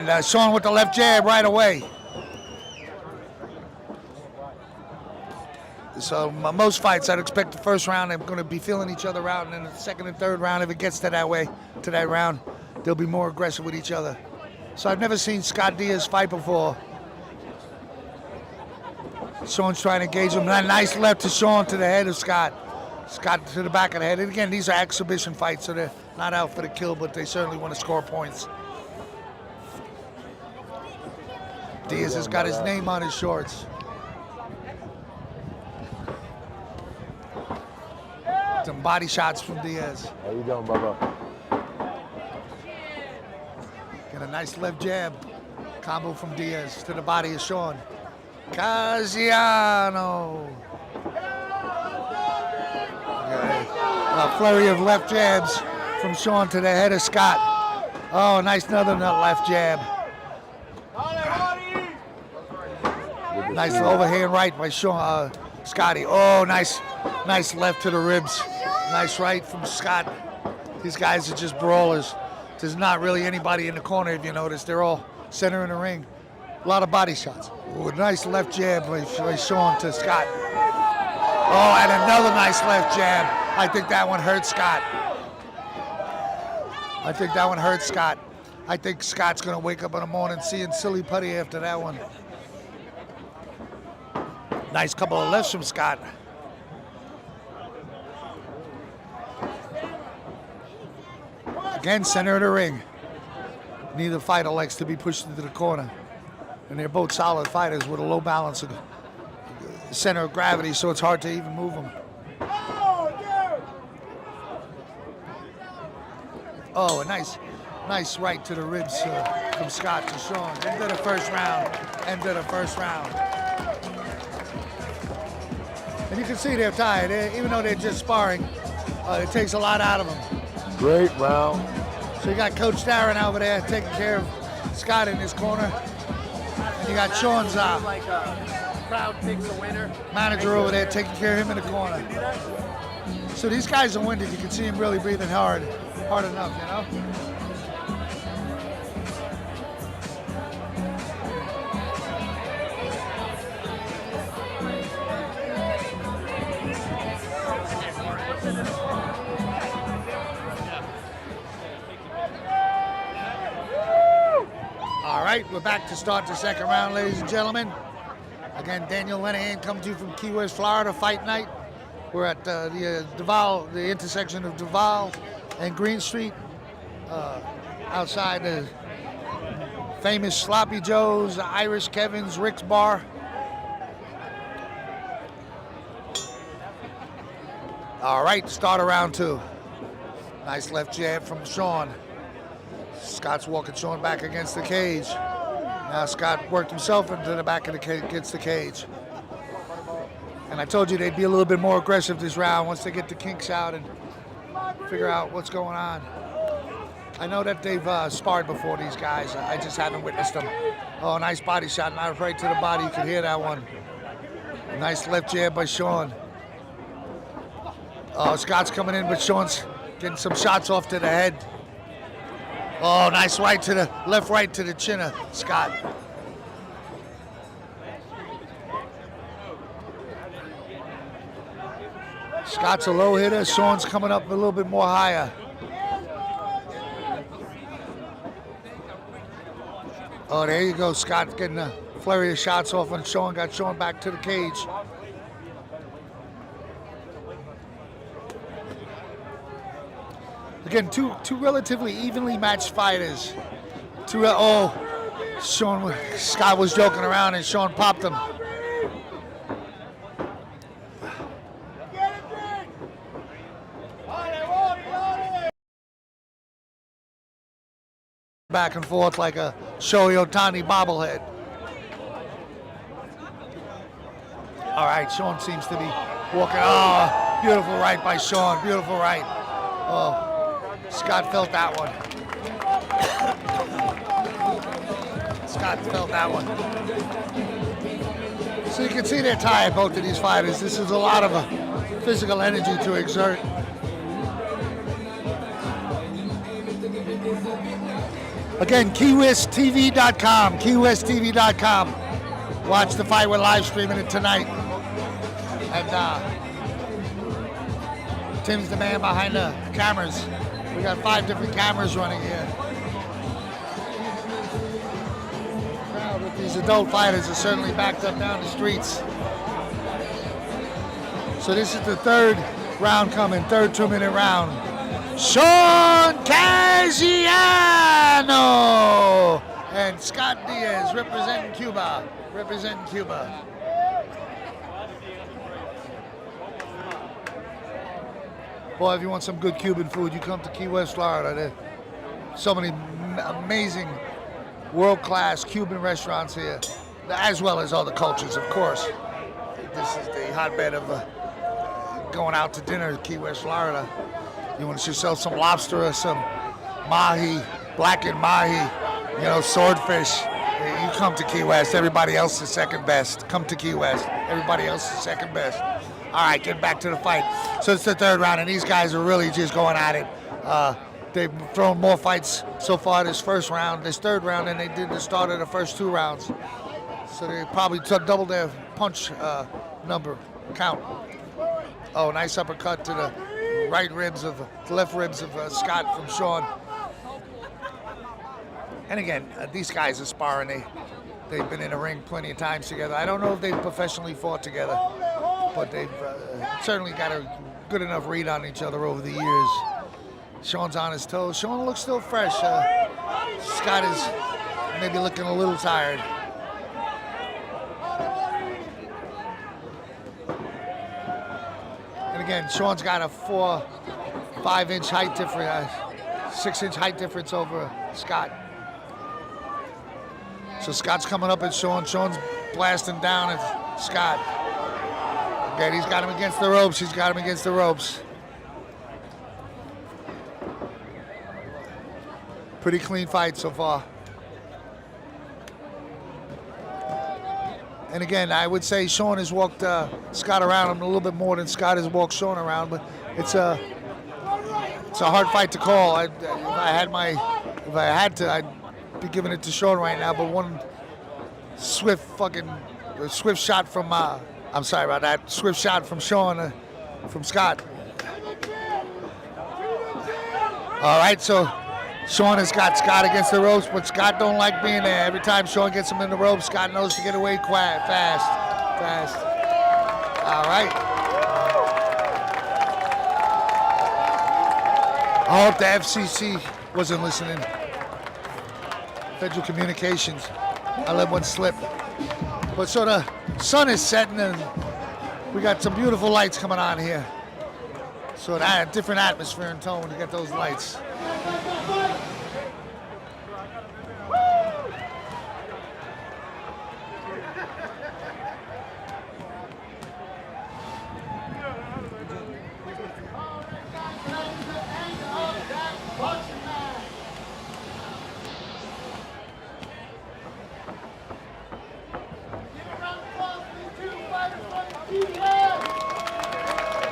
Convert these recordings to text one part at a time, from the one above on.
And Sean with the left jab right away. So most fights, I'd expect the first round they're going to be feeling each other out, and then the second and third round, if it gets to that round, they'll be more aggressive with each other. So I've never seen Scott Diaz fight before. Sean's trying to engage him. Nice left to Sean to the head of Scott. Scott to the back of the head. And again, these are exhibition fights, so they're not out for the kill, but they certainly want to score points. Diaz has got his name on his shorts. Some body shots from Diaz. How you doing, Bubba? Get a nice left jab. Combo from Diaz to the body of Sean. Casiano. Okay. A flurry of left jabs from Sean to the head of Scott. Oh, nice another left jab. Nice overhand right by Sean, Scotty. Oh, nice left to the ribs. Nice right from Scott. These guys are just brawlers. There's not really anybody in the corner, if you notice. They're all center in the ring. A lot of body shots. Ooh, nice left jab by Sean to Scott. Oh, and another nice left jab. I think that one hurt Scott. I think Scott's going to wake up in the morning seeing silly putty after that one. Nice couple of lefts from Scott. Again, center of the ring. Neither fighter likes to be pushed into the corner. And they're both solid fighters with a low balance of center of gravity, so it's hard to even move them. Oh, a nice right to the ribs from Scott to Sean. End of the first round. And you can see they're tired. Even though they're just sparring, it takes a lot out of them. Great round. So you got Coach Darren over there taking care of Scott in his corner. And you got Sean's crowd picks a winner. Manager over there taking care of him in the corner. So these guys are winded. You can see him really breathing hard enough, you know? All right, we're back to start the second round, ladies and gentlemen. Again, Daniel Lenahan coming to you from Key West, Florida, fight night. We're at the Duval, the intersection of Duval and Green Street, outside the famous Sloppy Joe's, Irish Kevin's, Rick's Bar. All right, start of round two. Nice left jab from Sean. Scott's walking Sean back against the cage. Now Scott worked himself into the back of the cage, against the cage. And I told you they'd be a little bit more aggressive this round once they get the kinks out and figure out what's going on. I know that they've sparred before, these guys. I just haven't witnessed them. Oh, nice body shot, not right to the body. You can hear that one. Nice left jab by Sean. Oh, Scott's coming in, but Sean's getting some shots off to the head. Oh, nice right to the left, right to the chin of Scott. Scott's a low hitter. Sean's coming up a little bit more higher. Oh, there you go. Scott getting a flurry of shots off on Sean. Got Sean back to the cage. Again, two relatively evenly matched fighters. Scott was joking around and Sean popped him. Back and forth like a Shohei Ohtani bobblehead. All right, Sean seems to be walking. Oh, beautiful right by Sean, beautiful right. Oh, Scott felt that one. Scott felt that one. So you can see they're tired, both of these fighters. This is a lot of physical energy to exert. Again, KeyWestTV.com, KeyWestTV.com. Watch the fight. We're live streaming it tonight. And Tim's the man behind the cameras. We got 5 different cameras running here. Crowd with these adult fighters are certainly backed up down the streets. So this is the 3rd round coming, 3rd 2-minute round. Sean Casiano and Scott Diaz representing Cuba. Boy, if you want some good Cuban food, you come to Key West, Florida. There's so many amazing, world-class Cuban restaurants here, as well as other cultures, of course. This is the hotbed of going out to dinner in Key West, Florida. You want to yourself some lobster or some mahi, blackened mahi, swordfish. You come to Key West. Everybody else is second best. Come to Key West. Everybody else is second best. All right, get back to the fight. So it's the 3rd round, and these guys are really just going at it. They've thrown more fights so far this 3rd round, than they did the start of the first 2 rounds. So they probably doubled their punch count. Oh, nice uppercut to the left ribs of Scott from Sean. And again, these guys are sparring. They've been in a ring plenty of times together. I don't know if they've professionally fought together, but they've certainly got a good enough read on each other over the years. Sean's on his toes. Sean looks still fresh. Scott is maybe looking a little tired. And again, Sean's got a 5-inch height difference, 6-inch height difference over Scott. So Scott's coming up at Sean. Sean's blasting down at Scott. Again, he's got him against the ropes. Pretty clean fight so far. And again, I would say Sean has walked Scott around a little bit more than Scott has walked Sean around, but it's a hard fight to call. If I had to, I'd be giving it to Sean right now, but one swift shot from swift shot from Sean from Scott. All right, so Sean has got Scott against the ropes, but Scott don't like being there. Every time Sean gets him in the ropes, Scott knows to get away fast. All right. I hope the FCC wasn't listening. Federal Communications. I let one slip. But so the sun is setting and we got some beautiful lights coming on here. So a different atmosphere and tone when you get those lights.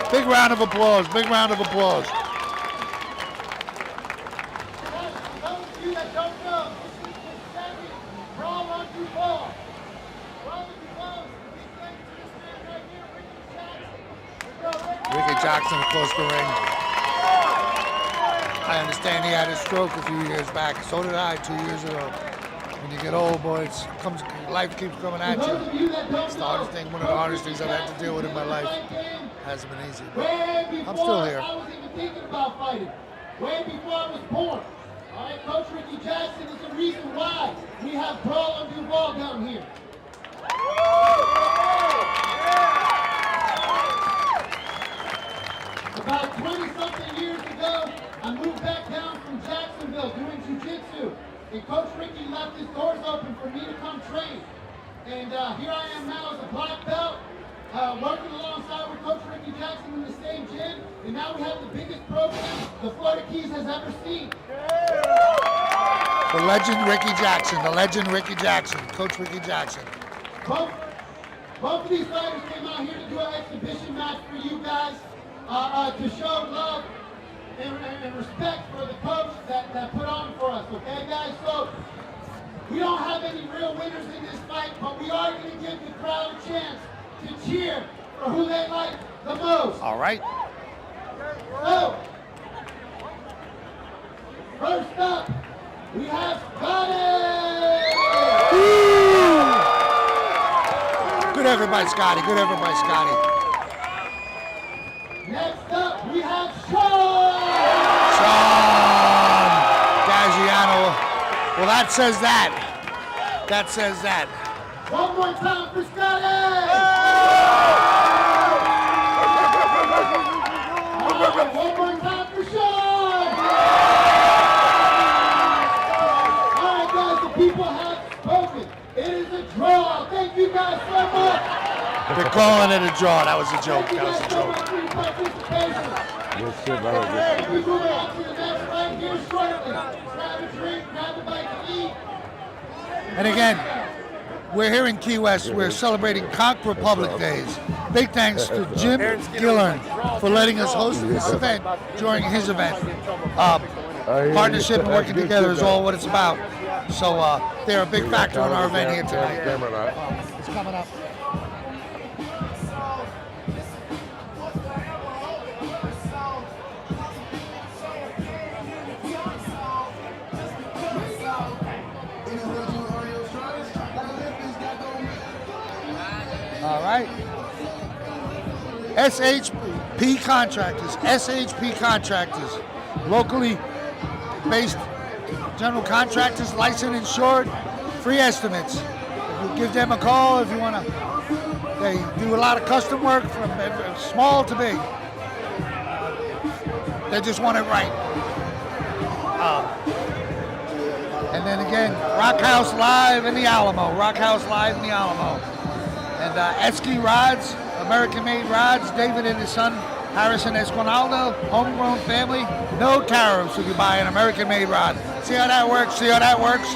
Big round of applause. Those of you that don't know, this is the second Brawl on Duval. Brawl on Duval is this man right here, Ricky Jackson close to the ring. I understand he had a stroke a few years back. So did I 2 years ago. When you get old, boy, life keeps coming at you. It's the hardest thing, one of the hardest things I've had to deal with in my life. Hasn't been easy, but I'm still here. I was even thinking about fighting. Way before I was born. All right, Coach Ricky Jackson is the reason why we have Brawl on Duval down here. About 20-something years ago, I moved back down from Jacksonville doing jiu-jitsu. And Coach Ricky left his doors open for me to come train. And here I am now as a black belt, working alongside with Coach Ricky Jackson in the same gym. And now we have the biggest program the Florida Keys has ever seen. The legend Ricky Jackson, Coach Ricky Jackson. Both of these fighters came out here to do an exhibition match for you guys to show love and respect for the coach that put on for us, okay, guys? So we don't have any real winners in this fight, but we are going to give the crowd a chance to cheer for who they like the most. All right. So, first up, we have Scotty! Good effort by Scotty. Good effort by Scotty. Next up, we have Sean! Sean Gagiano. Well, that says that. That says that. One more time for Scotty! All right, one more time for Sean! All right, guys, the people have spoken. It is a draw. Thank you guys so much. They're calling it a draw. That was a joke. Thank you That was guys a so joke. much for your participation. Good shit, brother. Good shit. We'll be moving on to the next fight here shortly. Grab a drink, grab a bite to eat. And again, we're here in Key West. We're celebrating Conch Republic Days. Big thanks to Jim Gillern for letting us host this event during his event. Partnership and working together is all what it's about. So they're a big factor in our event here tonight. It's coming up. All right. SHP Contractors. SHP Contractors. Locally based general contractors, licensed, insured, free estimates. If you give them a call if you want to. They do a lot of custom work from small to big. They just want it right. And then again, Rock House Live in the Alamo. Rock House Live in the Alamo. And Esky Rods, American-made rods. David and his son, Harrison Esquinaldo, homegrown family. No tariffs if you buy an American-made rod. See how that works? See how that works?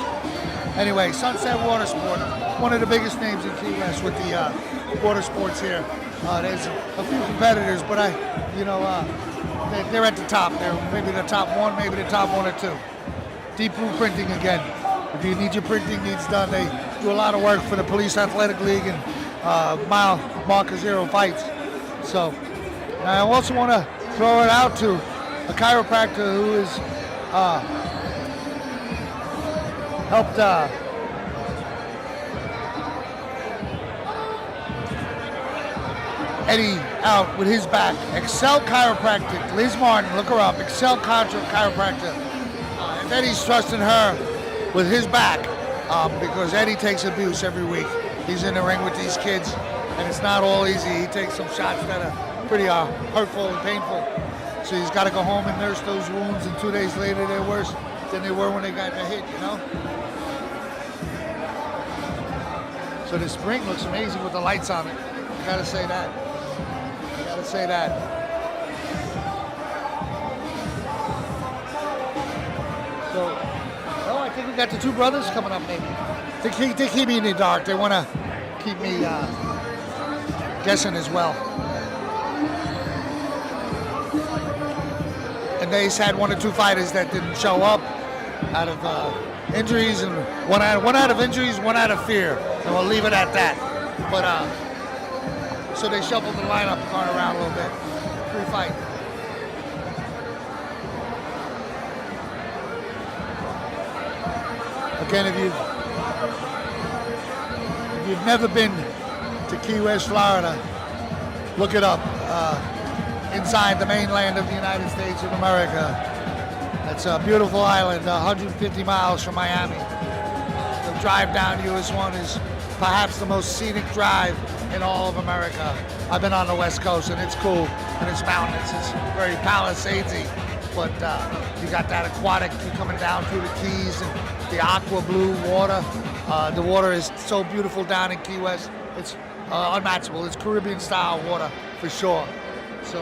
Anyway, Sunset Water Sport, one of the biggest names in Key West with the water sports here. There's a few competitors, but they're at the top. They're maybe the top one, maybe the top one or two. Deep Blue Printing again. If you need your printing needs done, they do a lot of work for the Police Athletic League and Mile Marker Zero fights. So I also want to throw it out to a chiropractor who has helped Eddie out with his back. Excel Chiropractic, Liz Martin, look her up. Excel Chiropractor. If Eddie's trusting her with his back, because Eddie takes abuse every week. He's in the ring with these kids, and it's not all easy. He takes some shots that are pretty hurtful and painful. So he's got to go home and nurse those wounds, and 2 days later they're worse than they were when they got the hit, you know? So this ring looks amazing with the lights on it. I gotta say that. I gotta say that. So, I think we got the two brothers coming up maybe. They keep me in the dark. They want to keep me guessing as well. And they had one or two fighters that didn't show up out of injuries, and one out of injuries, one out of fear. And we'll leave it at that. But so they shuffled the lineup going around a little bit. Free fight. Again, if you've never been to Key West, Florida, look it up. Inside the mainland of the United States of America. It's a beautiful island, 150 miles from Miami. The drive down US 1 is perhaps the most scenic drive in all of America. I've been on the West Coast and it's cool, and it's mountainous, it's very palisadesy, but you got that aquatic, you're coming down through the Keys and the aqua blue water. The water is so beautiful down in Key West. It's unmatchable. It's Caribbean style water for sure. So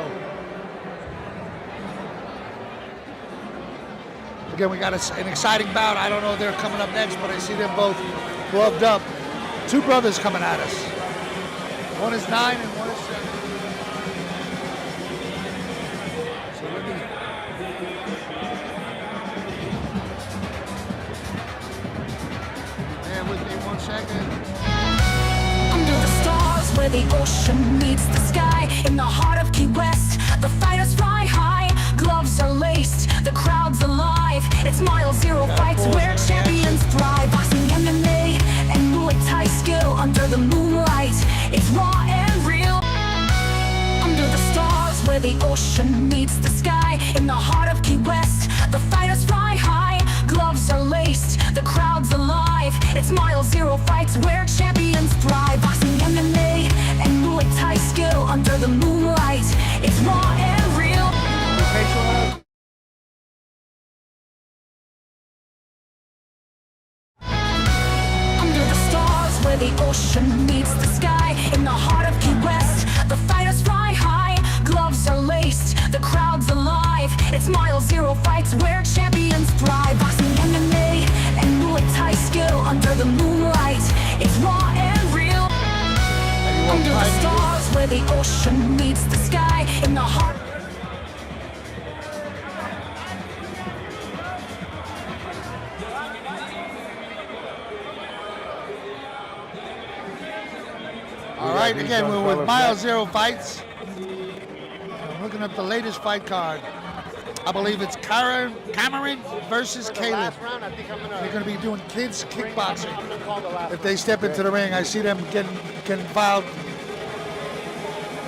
again, we got an exciting bout. I don't know if they're coming up next, but I see them both gloved up. Two brothers coming at us. One is 9 and one is 7. So let me second. Under the stars where the ocean meets the sky, in the heart of Key West, the fighters fly high. Gloves are laced, the crowd's alive. It's mile zero fights where champions thrive. Boxing, MMA, and Muay Thai skill under the moonlight. It's raw and real. Under the stars where the ocean meets the sky, in the heart of Key West, the fighters fly high. Gloves are laced, the crowd's alive. It's mile zero fights where champions thrive. Boxing, MMA, and Muay Thai skill under the moonlight. It's raw and real. Under the stars where the ocean meets the sky, in the heart of Key West, the fighters fly high. Gloves are laced, the crowd's alive. It's mile zero fights where champions thrive. Boxing, MMA, and Muay Thai skill under the moonlight. It's raw and real. Under the stars where the ocean meets the sky, in the heart. All right, again, we're with mile zero fights. I'm looking up the latest fight card. I believe it's Cameron versus Caleb. They're going to be doing kids kickboxing. If they step into the ring, I see them getting filed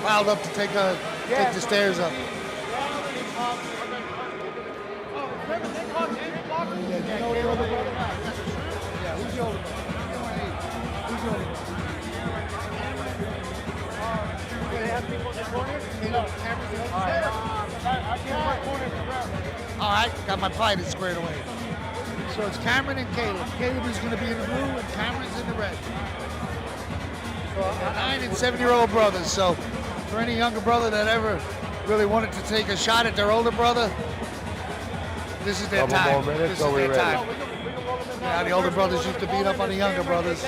up to take the stairs up. All right, got my fighters squared away. So it's Cameron and Caleb. Caleb is going to be in the blue and Cameron's in the red. So 9 and 7-year-old brothers. So for any younger brother that ever really wanted to take a shot at their older brother, this is their time. This is their time. Yeah, the older brothers used to beat up on the younger brothers.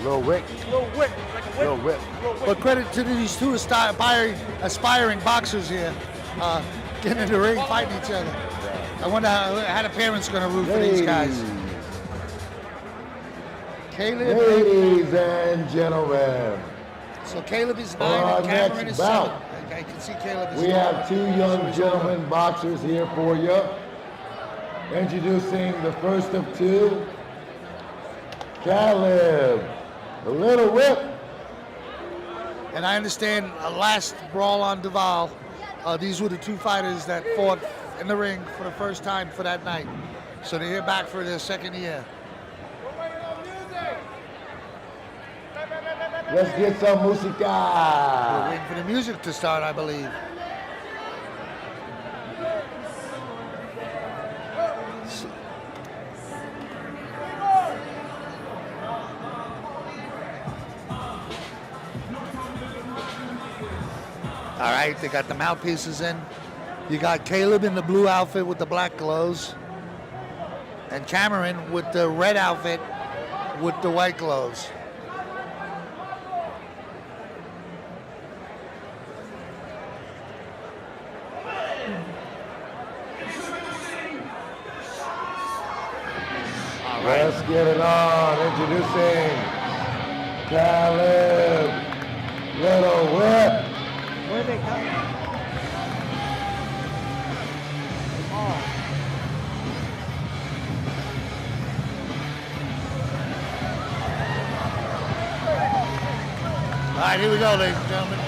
Little Wick. But credit to these two aspiring boxers here, getting in the ring, fighting each other. I wonder how the parents going to root for these guys. Caleb. Ladies and gentlemen. So Caleb is 9 and Cameron is 7. I can see Caleb is We have two young gentlemen boxers here for you. Introducing the first of two, Caleb, the Little Whip. And I understand last Brawl on Duval, these were the two fighters that fought in the ring for the first time for that night. So they're here back for their second year. Let's get some música. We're waiting for the music to start, I believe. All right, they got the mouthpieces in. You got Caleb in the blue outfit with the black gloves, and Cameron with the red outfit with the white gloves. All right. Let's get it on. Introducing Caleb, Little Whip. Where are they coming? All right, here we go, ladies and gentlemen.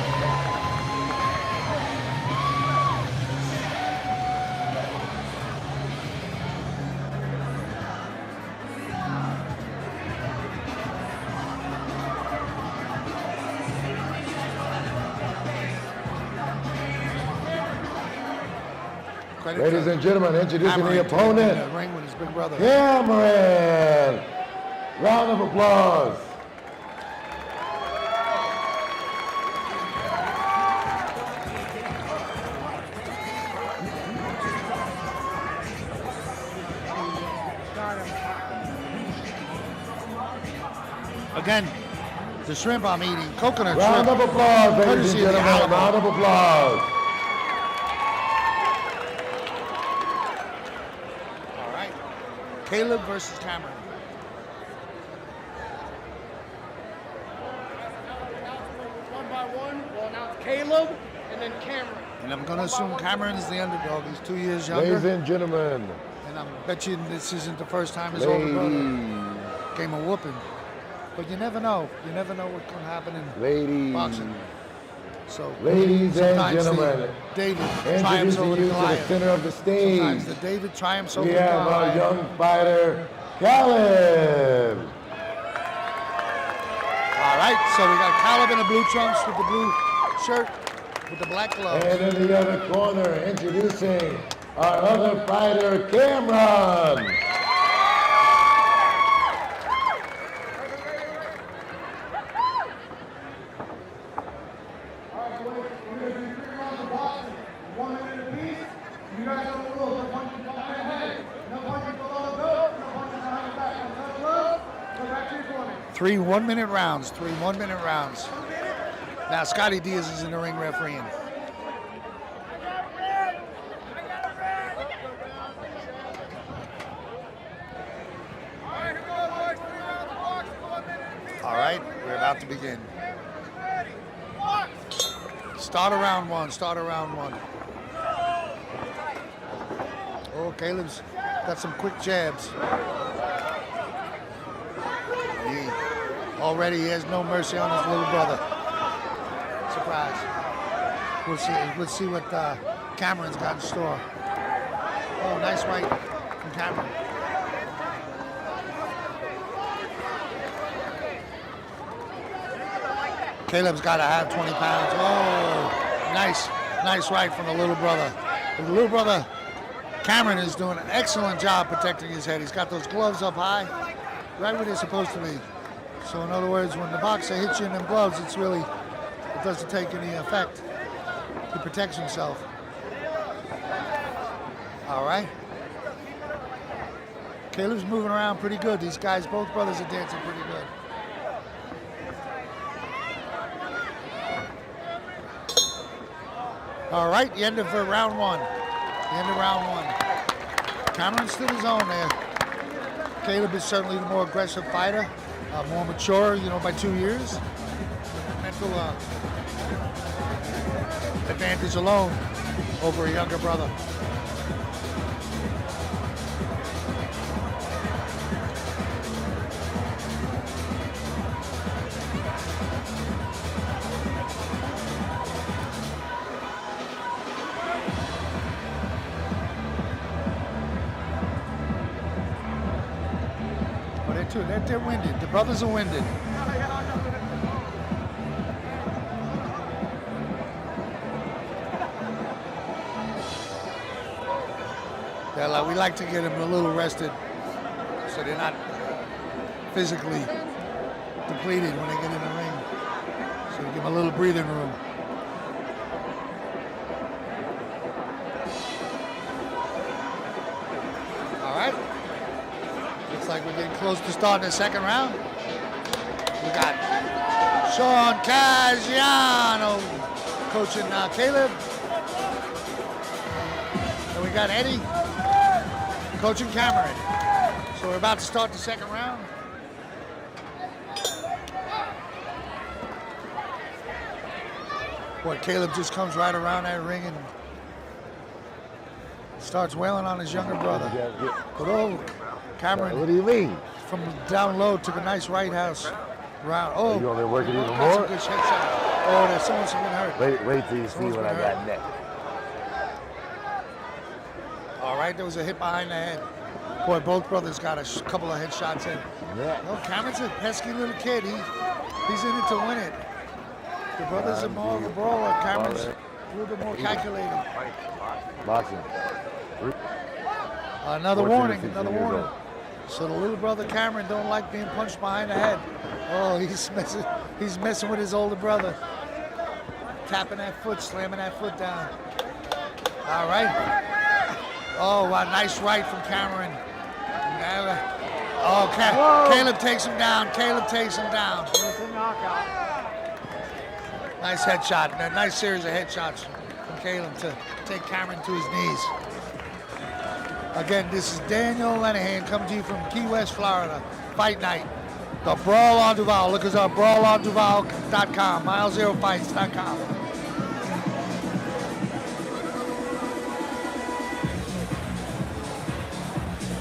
Ladies and gentlemen, introducing the Cameron opponent, in the ring with his big brother. Cameron. Round of applause. Again, the shrimp I'm eating, coconut Round shrimp. of applause, ladies and Courtesy of the gentlemen. Alamo. Round of applause. All right, Caleb versus Cameron. that one, we'll announce Caleb and then Cameron. And I'm going to assume Cameron is the underdog. He's 2 years younger. Ladies and gentlemen. And I bet you this isn't the first time his older brother came a whooping. But you never know. You never know what can happen in boxing. So, ladies and gentlemen, David triumphs over introducing you to the Goliath. center of the stage. Sometimes the David triumphs over We have our Goliath. young fighter, Caleb. All right, so we got Caleb in the blue trunks with the blue shirt with the black gloves. And in the other corner, introducing our other fighter, Cameron. Three 1-minute rounds. Three 1-minute rounds. Now Scotty Diaz is in the ring refereeing. All right, we're about to begin. Start of round one. Start of round one. Oh, Caleb's got some quick jabs. Already he has no mercy on his little brother. Surprise. We'll see what Cameron's got in store. Oh, nice right from Cameron. Caleb's got to have 20 pounds. Oh, nice right from the little brother. The little brother, Cameron, is doing an excellent job protecting his head. He's got those gloves up high, right where they're supposed to be. So in other words, when the boxer hits you in them gloves, it doesn't take any effect. He protects himself. All right. Caleb's moving around pretty good. These guys, both brothers are dancing pretty good. All right, the end of round one. The end of round one. Cameron stood his own there. Caleb is certainly the more aggressive fighter. More mature, by 2 years. Mental advantage alone over a younger brother. They're winded. The brothers are winded. We like to get them a little rested so they're not physically depleted when they get in the ring. So we give them a little breathing room. All right. Looks like we're getting close to starting the second round. We got Sean Caggiano coaching Caleb. And we got Eddie coaching Cameron. So we're about to start the second round. Boy, Caleb just comes right around that ring and starts wailing on his younger brother. But oh, Cameron. What do you mean? From down low took a nice right house round. Oh, you want me to work it even that's more? a good shot. Oh, there's someone's been hurt. Wait till you see what I got next. All right, there was a hit behind the head. Boy, both brothers got a couple of headshots in. Yeah. No, Cameron's a pesky little kid. He's in it to win it. The brothers are more of a brawler. Cameron's a little bit more calculated. Boxing. Another warning. So the little brother Cameron don't like being punched behind the head. Oh, he's messing with his older brother. Tapping that foot, slamming that foot down. All right. Oh, wow, nice right from Cameron. Oh, Caleb takes him down. It's a knockout. Nice headshot. A nice series of headshots from Caleb to take Cameron to his knees. Again, this is Daniel Lenahan coming to you from Key West, Florida. Fight night. The Brawl on Duval. Look us up, brawlonduval.com, milezerofights.com.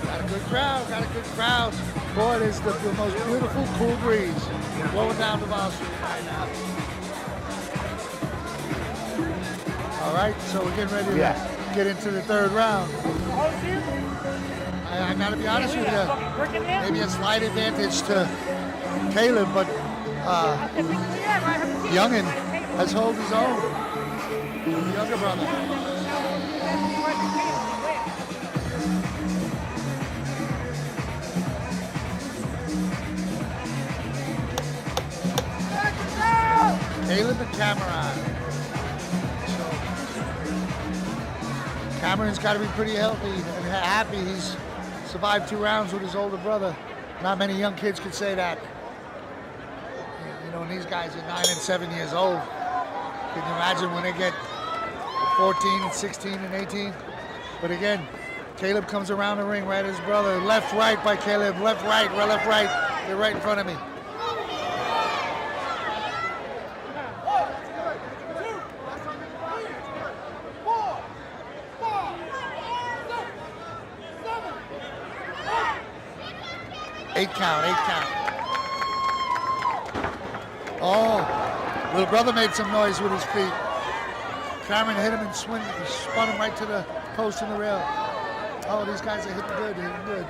Got a good crowd. Boy, it is the most beautiful, cool breeze blowing down Duval Street right now. All right, so we're getting ready to get into the third round. I gotta be honest with you, maybe a slight advantage to Caleb, but Youngin has held his own. The younger brother. Caleb and Cameron. So, Cameron's got to be pretty healthy and happy. He's survived 2 rounds with his older brother. Not many young kids could say that. You know, and these guys are 9 and 7 years old. Can you imagine when they get 14 and 16 and 18? But again, Caleb comes around the ring right at his brother. Left, right by Caleb. Left, right. They're right in front of me. Eight count. Oh, little brother made some noise with his feet. Cameron hit him and spun him right to the post and the rail. Oh, these guys are hitting good.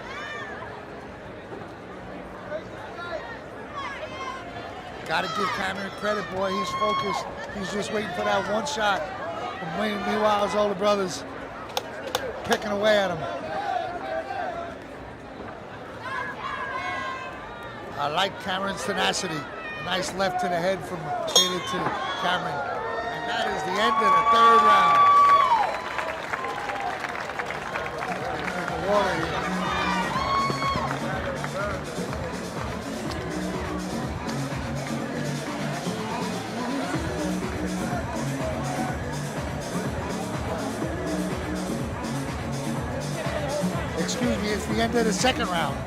Gotta give Cameron credit, boy. He's focused. He's just waiting for that one shot. And meanwhile, his older brother's picking away at him. I like Cameron's tenacity. Nice left to the head from Caleb to Cameron. And that is the end of the third round. Drink of water here. Excuse me, it's the end of the second round.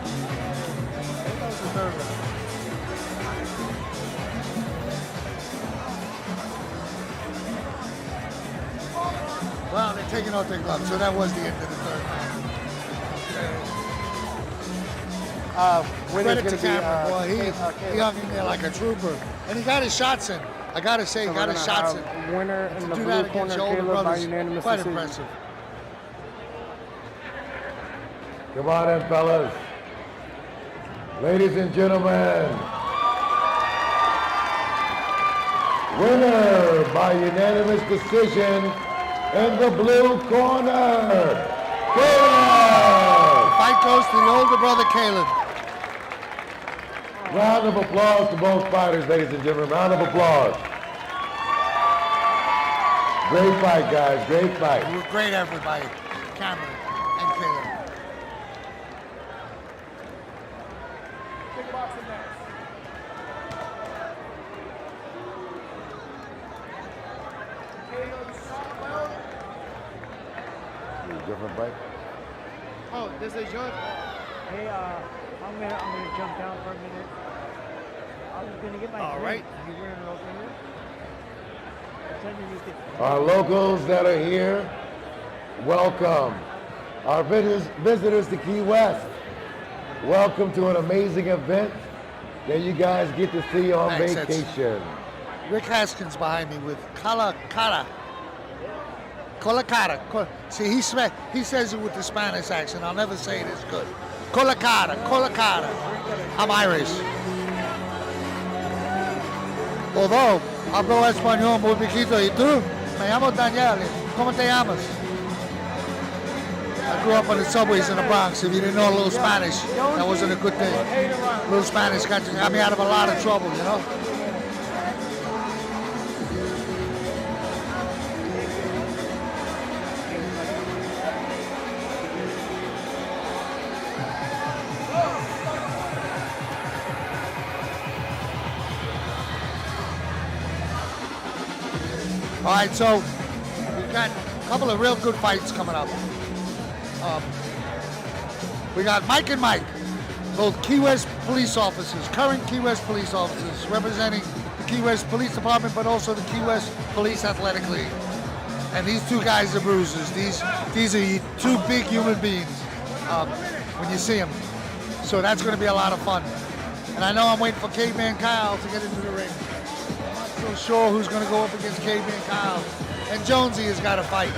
Well, they're taking off their gloves, so that was the end of the third round. Credit to Cameron, boy. He hung in there like a trooper. And he got his shots in. I gotta say, he got his shots in. Winner in the do blue that corner, against your older Caleb, by brothers, unanimous quite decision. impressive. Come on in, fellas. Ladies and gentlemen, winner by unanimous decision in the blue corner, Caleb! Fight goes to the older brother, Caleb. Round of applause to both fighters, ladies and gentlemen. Round of applause. Great fight, guys. Great fight. It was great effort by Cameron and Caleb. Kickboxing next. Caleb Shotwell. Different fight. Oh, this is yours? Hey, I'm gonna jump down for a minute. I was gonna get my All drink. right. You wearing it over here? Our locals that are here, welcome. Our visitors to Key West, welcome to an amazing event that you guys get to see on Thanks, vacation. Rick Haskins behind me with Colacata. See, he says it with the Spanish accent. I'll never say it as good. Colacata. I'm Irish. Although, hablo español muy poquito. ¿Y tú? Me llamo Daniel. ¿Cómo te llamas? I grew up on the subways in the Bronx. If you didn't know a little Spanish, that wasn't a good thing. A little Spanish got me out of a lot of trouble, you know? All right, so we've got a couple of real good fights coming up. We got Mike and Mike. both Key West police officers, current Key West police officers, representing the Key West Police Department, but also the Key West Police Athletic League. And these two guys are bruisers. These are two big human beings when you see them. So that's going to be a lot of fun. And I know I'm waiting for Caveman Kyle to get into the ring. I'm not so sure who's going to go up against Caveman Kyle. And Jonesy has got to fight.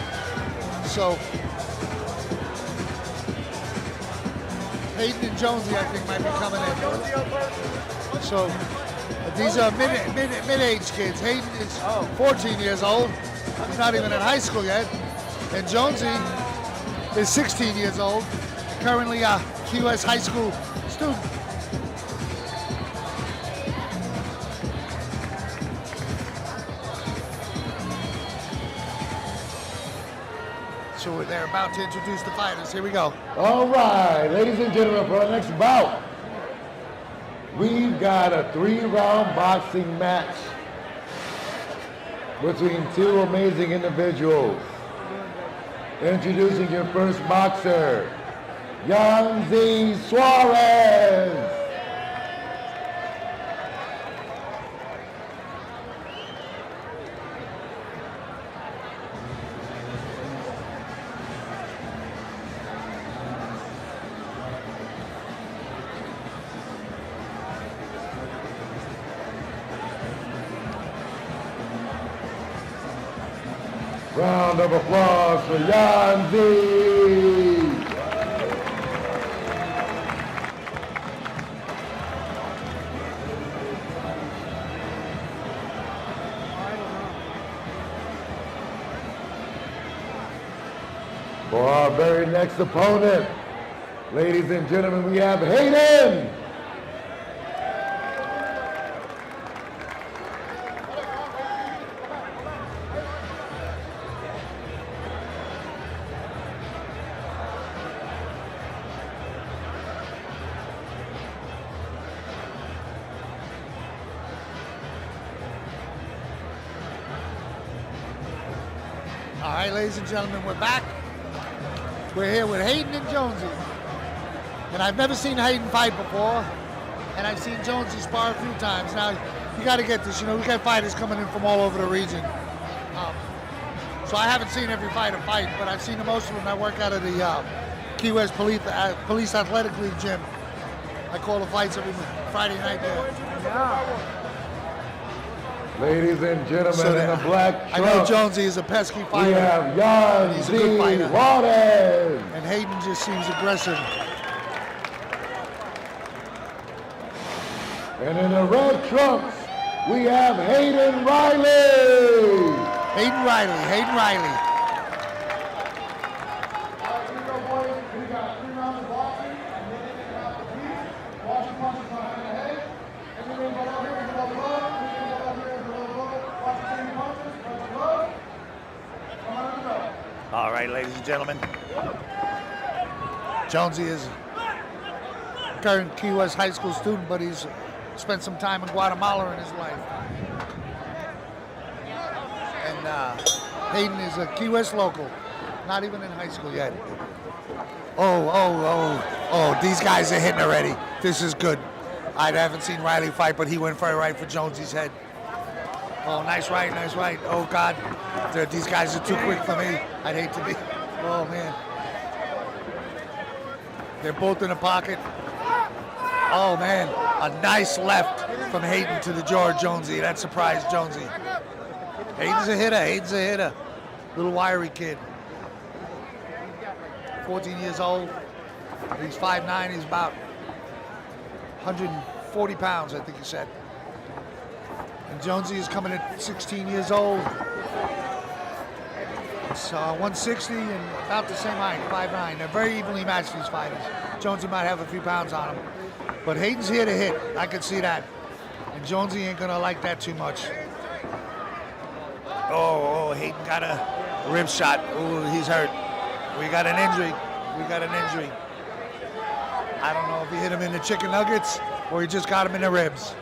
So Hayden and Jonesy, I think, might be coming in. So these are mid-age kids. Hayden is 14 years old. He's not even in high school yet. And Jonesy is 16 years old, currently a Key West high school student. So they're about to introduce the fighters. Here we go. All right, ladies and gentlemen, for our next bout, we've got a 3-round boxing match between two amazing individuals. Introducing your first boxer, Yanzi Suarez. Round of applause for Yanzi. For our very next opponent, ladies and gentlemen, we have Hayden. All right, ladies and gentlemen, we're back. We're here with Hayden and Jonesy. And I've never seen Hayden fight before, and I've seen Jonesy spar a few times. Now, you got to get this, we got fighters coming in from all over the region. So I haven't seen every fighter fight, but I've seen the most of them. I work out of the Key West Police Athletic League gym. I call the fights every Friday night there. Yeah. Ladies and gentlemen, in the black trunk, I know Jonesy is a pesky fighter. we have Yanzi He's a good fighter. Suarez. And Hayden just seems aggressive. And in the red trunks, we have Hayden Riley. Hayden Riley. Here we go, boys. We got 3 rounds of boxing, and then they get out the feet, watching punches behind the head. And then we go out here and go low. We can go out here and go low. Watch the same punches, punch low. Come on, let's go. All right, ladies and gentlemen. Jonesy is a current Key West high school student, but he's spent some time in Guatemala in his life. And Hayden is a Key West local, not even in high school yet. Oh, these guys are hitting already. This is good. I haven't seen Riley fight, but he went for a right for Jonesy's head. Oh, nice right. Oh, God. These guys are too quick for me. I'd hate to be. Oh, man. They're both in the pocket. Oh, man. A nice left from Hayden to the jaw of Jonesy. That surprised Jonesy. Hayden's a hitter. Little wiry kid. 14 years old. He's 5'9". He's about 140 pounds, I think he said. And Jonesy is coming at 16 years old. It's 160 and about the same height, 5'9". They're very evenly matched, these fighters. Jonesy might have a few pounds on him. But Hayden's here to hit. I can see that. And Jonesy ain't going to like that too much. Oh, Hayden got a rib shot. Oh, he's hurt. We got an injury. I don't know if he hit him in the chicken nuggets or he just got him in the ribs.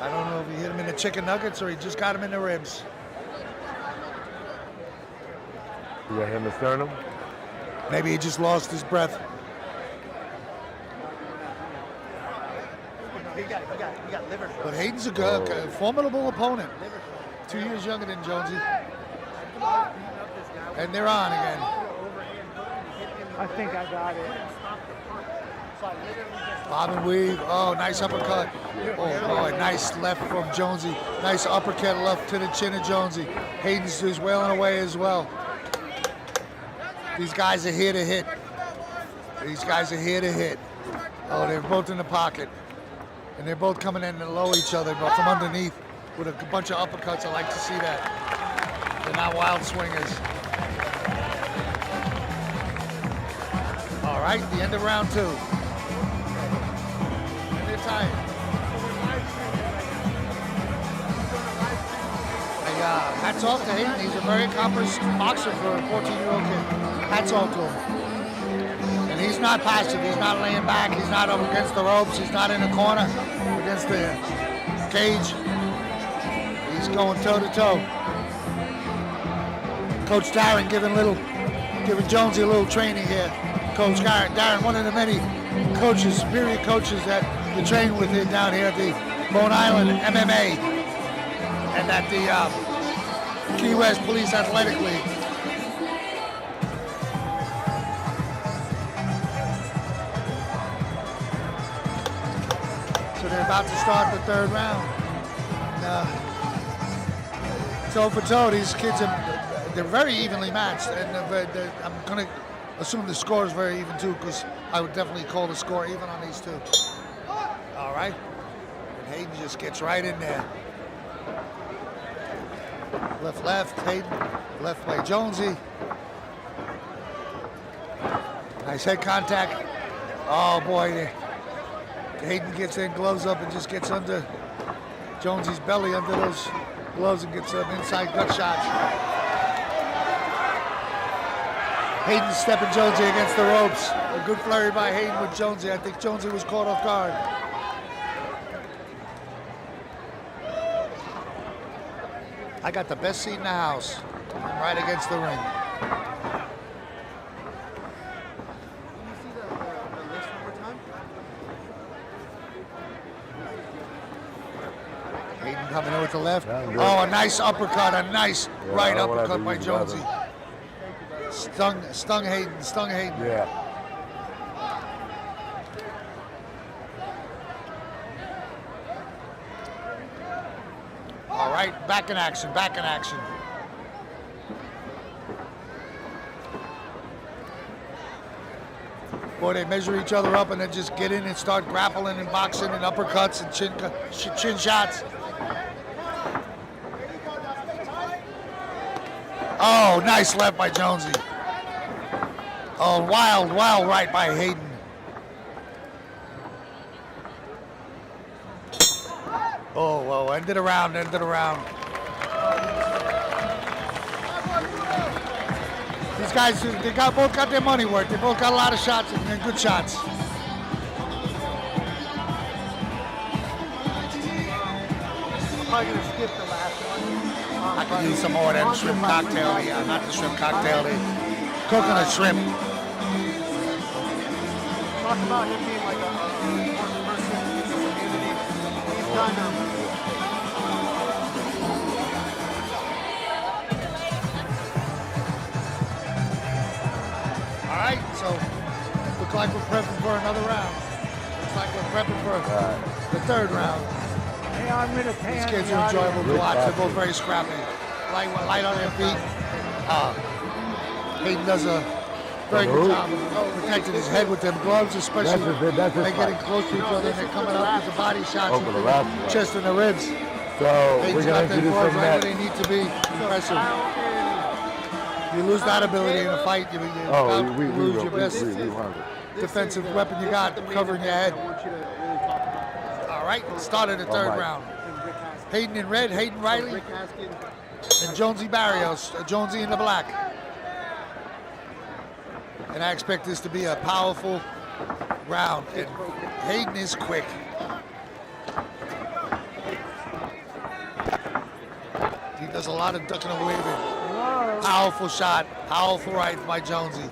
I don't know if he hit him in the chicken nuggets or he just got him in the ribs. You got him in the sternum? Maybe he just lost his breath. But Hayden's a good, formidable opponent. 2 years younger than Jonesy. And they're on again. I think I got it. Bob and weave. Oh, nice uppercut. Oh boy, nice left from Jonesy. Nice uppercut left to the chin of Jonesy. Hayden's is wailing away as well. These guys are here to hit. These guys are here to hit. Oh, they're both in the pocket. And they're both coming in to low each other, but from underneath with a bunch of uppercuts. I like to see that. They're not wild swingers. All right, the end of round 2. And they're tied. Hey, hats off to Hayden. He's a very accomplished boxer for a 14-year-old kid. Hats off to him. And he's not passive. He's not laying back. He's not up against the ropes. He's not in the corner against the cage. He's going toe-to-toe. Coach Darren giving Jonesy a little training here. Coach Darren, one of the many coaches, superior coaches that you train with here down here at the Long Island MMA and at the Key West Police Athletic League. So they're about to start the 3rd round. And, toe for toe, these kids they're very evenly matched, and I'm gonna assume the score is very even too, because I would definitely call the score even on these two. All right, and Hayden just gets right in there. Left, Hayden, left by Jonesy. Nice head contact. Oh boy, Hayden gets in, gloves up, and just gets under Jonesy's belly under those gloves and gets some inside gut shots. Hayden stepping Jonesy against the ropes. A good flurry by Hayden with Jonesy. I think Jonesy was caught off guard. I got the best seat in the house. I'm right against the ring. Hayden coming in with the left. Oh, a nice uppercut, a nice right uppercut by Jonesy. Stung Hayden. Yeah. All right, back in action. Boy, they measure each other up and then just get in and start grappling and boxing and uppercuts and chin shots. Oh, nice left by Jonesy. Oh, wild right by Hayden. Oh, well, end of the round. These guys, they both got their money worth. They both got a lot of shots and good shots. Probably gonna skip the last one. I could use some more of that shrimp cocktail. Yeah, not the shrimp cocktail, the coconut shrimp. Talk about him being like a important person in the community. He's done All right, so look like we're prepping for another round. Looks like we're prepping for the 3rd round. Hey, I'm gonna pay. These kids are enjoyable to watch. They're both very scrappy. Light on their feet. Hayden does a very good job of protecting his head with them gloves, especially when they're getting close to each other and they're coming up with the body shots and the chest and the ribs. So Hayden's got their gloves right where they need to be. Impressive. You lose that ability in a fight, you lose your best defensive weapon you got, covering your head. All right, started the 3rd round. Hayden in red, Hayden Riley, and Jonesy Barrios, Jonesy in the black. And I expect this to be a powerful round. And Hayden is quick. He does a lot of ducking and waving. Powerful shot, powerful right by Jonesy.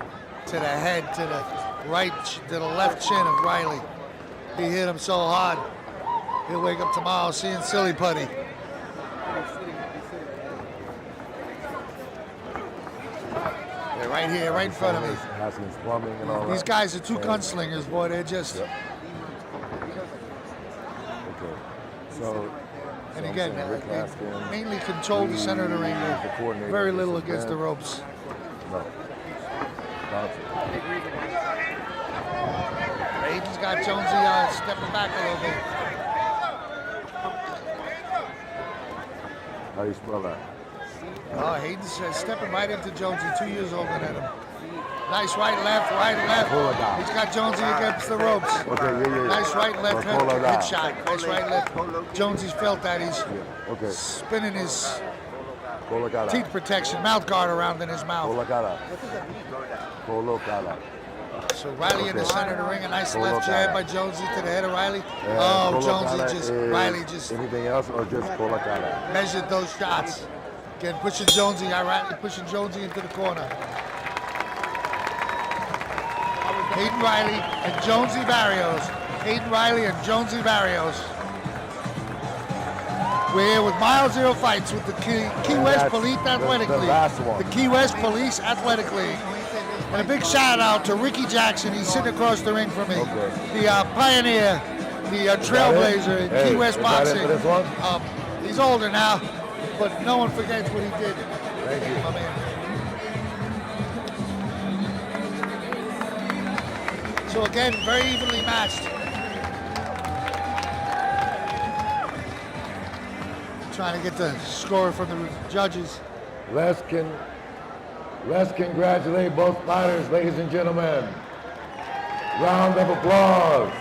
To the head, to the right, to the left chin of Riley. He hit him so hard. He'll wake up tomorrow seeing silly putty. They're right here, right in front of me. Haskins plumbing and all These that. guys are two gunslingers, boy. They're just. Yep. Okay. So. And so again, I'm saying Rick they Haskins, mainly control the center of the ring. the coordinator Very of little this against the event. ropes. No. Gotcha. Aiden's got Jonesy stepping back a little bit. How do you spell that? Oh, Hayden's stepping right into Jonesy, 2 years older than him. Nice right, left, right, left. He's got Jonesy against the ropes. Okay, yeah. Nice right, left Well, pull it head out. shot. Nice right, left. Jonesy's felt that. He's Okay. spinning his Colocada. teeth protection, mouth guard around in his mouth. Colocada. Colocada. So Riley in the Okay. center of the ring, a nice Pull left up jab that. by Jonesy to the head of Riley. And Oh, colocada Jonesy just, is Riley just anything else or just colocada? measured those shots. Again, pushing Jonesy, Riley pushing Jonesy into the corner. Hayden Riley and Jonesy Barrios. Hayden Riley and Jonesy Barrios. We're here with Mile Zero Fights with the Key West that's Police Athletic the League. last one. The Key West Police Athletic League. And a big shout out to Ricky Jackson. He's sitting across the ring from me. Okay. The pioneer, the trailblazer in Hey, Key West is that it boxing. for this one? He's older now, but no one forgets what he did. Thank you. My man. So again, very evenly matched. Trying to get the score from the judges. Let's congratulate both fighters, ladies and gentlemen. Round of applause.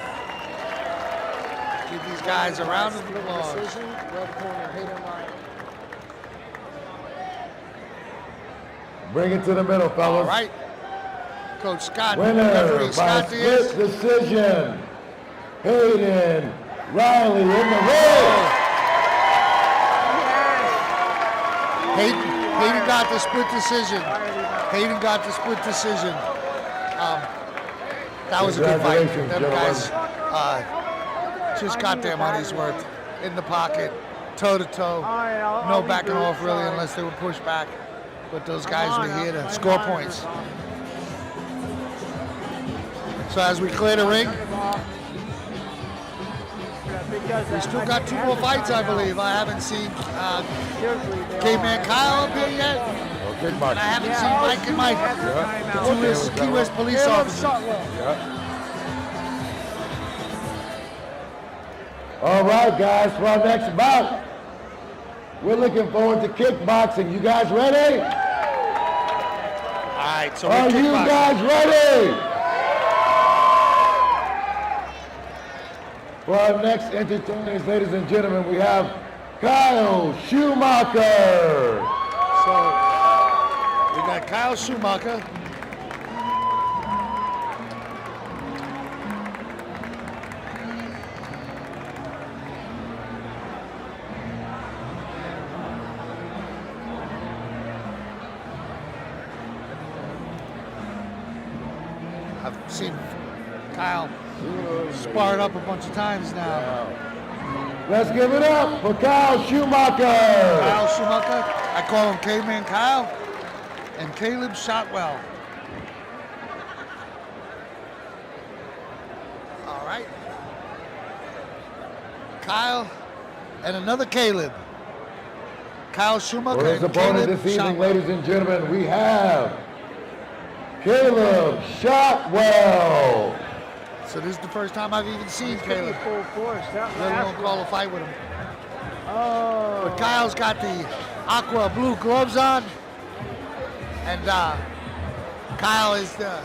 Give these guys a round of applause. Decision, red corner, Hayden Riley. Bring it to the middle, fellas. All right. Coach Scott, Winner referee by Scott Diaz. split decision, Hayden Riley in the ring. Hayden got the split decision. Hayden got the split decision. That was a good fight. Congratulations, Them guys just got their money's worth in the pocket, toe to toe. No backing off really unless they were pushed back. But those guys were here to score points. So as we clear the ring, we still got two more fights, I believe. I haven't seen Caveman Kyle up here yet. And I haven't seen Mike and Mike, the two Key West police officers. All right, guys, for our next bout, we're looking forward to kickboxing. You guys ready? All right, so Are we're you kickboxing. guys ready? For our next entertainers, ladies and gentlemen, we have Kyle Schumacher. So we got Kyle Schumacher. I've seen Kyle sparred up a bunch of times now. Let's give it up for Kyle Schumacher. Kyle Schumacher, I call him Caveman Kyle, and Caleb Shotwell. All right. Kyle and another Caleb. Kyle Schumacher For his and opponent Caleb this evening, Shotwell. ladies and gentlemen, we have Caleb Shotwell. So this is the first time I've even seen Caleb. Full force. That Let alone call a fight with him. Oh. But Kyle's got the aqua blue gloves on. And Kyle is the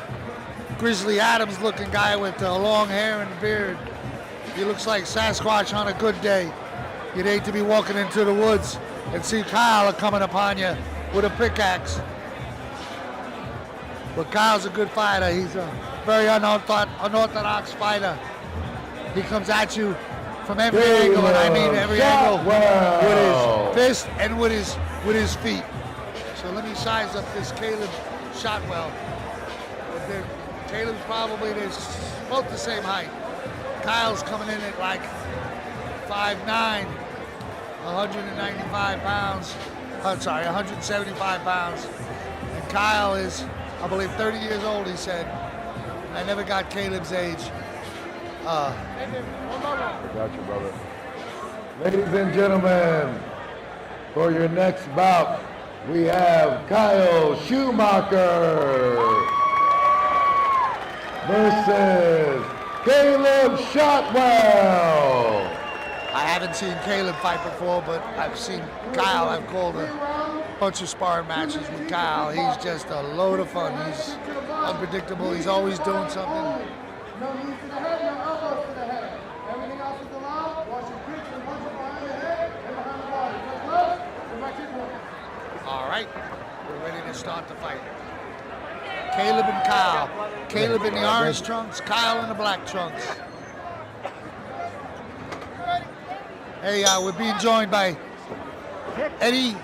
Grizzly Adams looking guy with long hair and beard. He looks like Sasquatch on a good day. You'd hate to be walking into the woods and see Kyle coming upon you with a pickaxe. But Kyle's a good fighter. He's a very unorthodox fighter. He comes at you from every angle, and I mean every angle, with his fist and with his feet. So let me size up this Caleb Shotwell. Caleb's probably both the same height. Kyle's coming in at like 5'9", 195 pounds. I'm sorry, 175 pounds. And Kyle is, I believe, 30 years old, he said. I never got Caleb's age. I got you, brother. Ladies and gentlemen, for your next bout, we have Kyle Schumacher versus Caleb Shotwell. I haven't seen Caleb fight before, but I've seen Kyle. I've called a bunch of sparring matches with Kyle. He's just a load of fun. He's unpredictable. He's always doing something. No knees to the head, no elbows to the head. Everything else is allowed. Watch your kicks and punches behind the head and behind the body. No gloves, go back to your corner. All right, we're ready to start the fight. Caleb and Kyle. Caleb in the orange trunks, Kyle in the black trunks. Hey, we're being joined by Eddie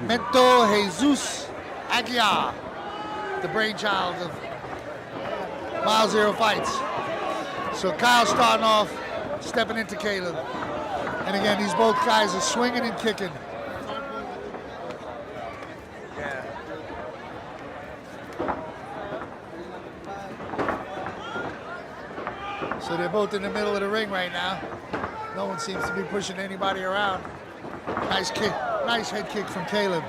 Mento Jesus Aguiar, the brainchild of Mile Zero Fights. So Kyle's starting off, stepping into Caleb. And again, these both guys are swinging and kicking. So they're both in the middle of the ring right now. No one seems to be pushing anybody around. Nice kick, nice head kick from Caleb.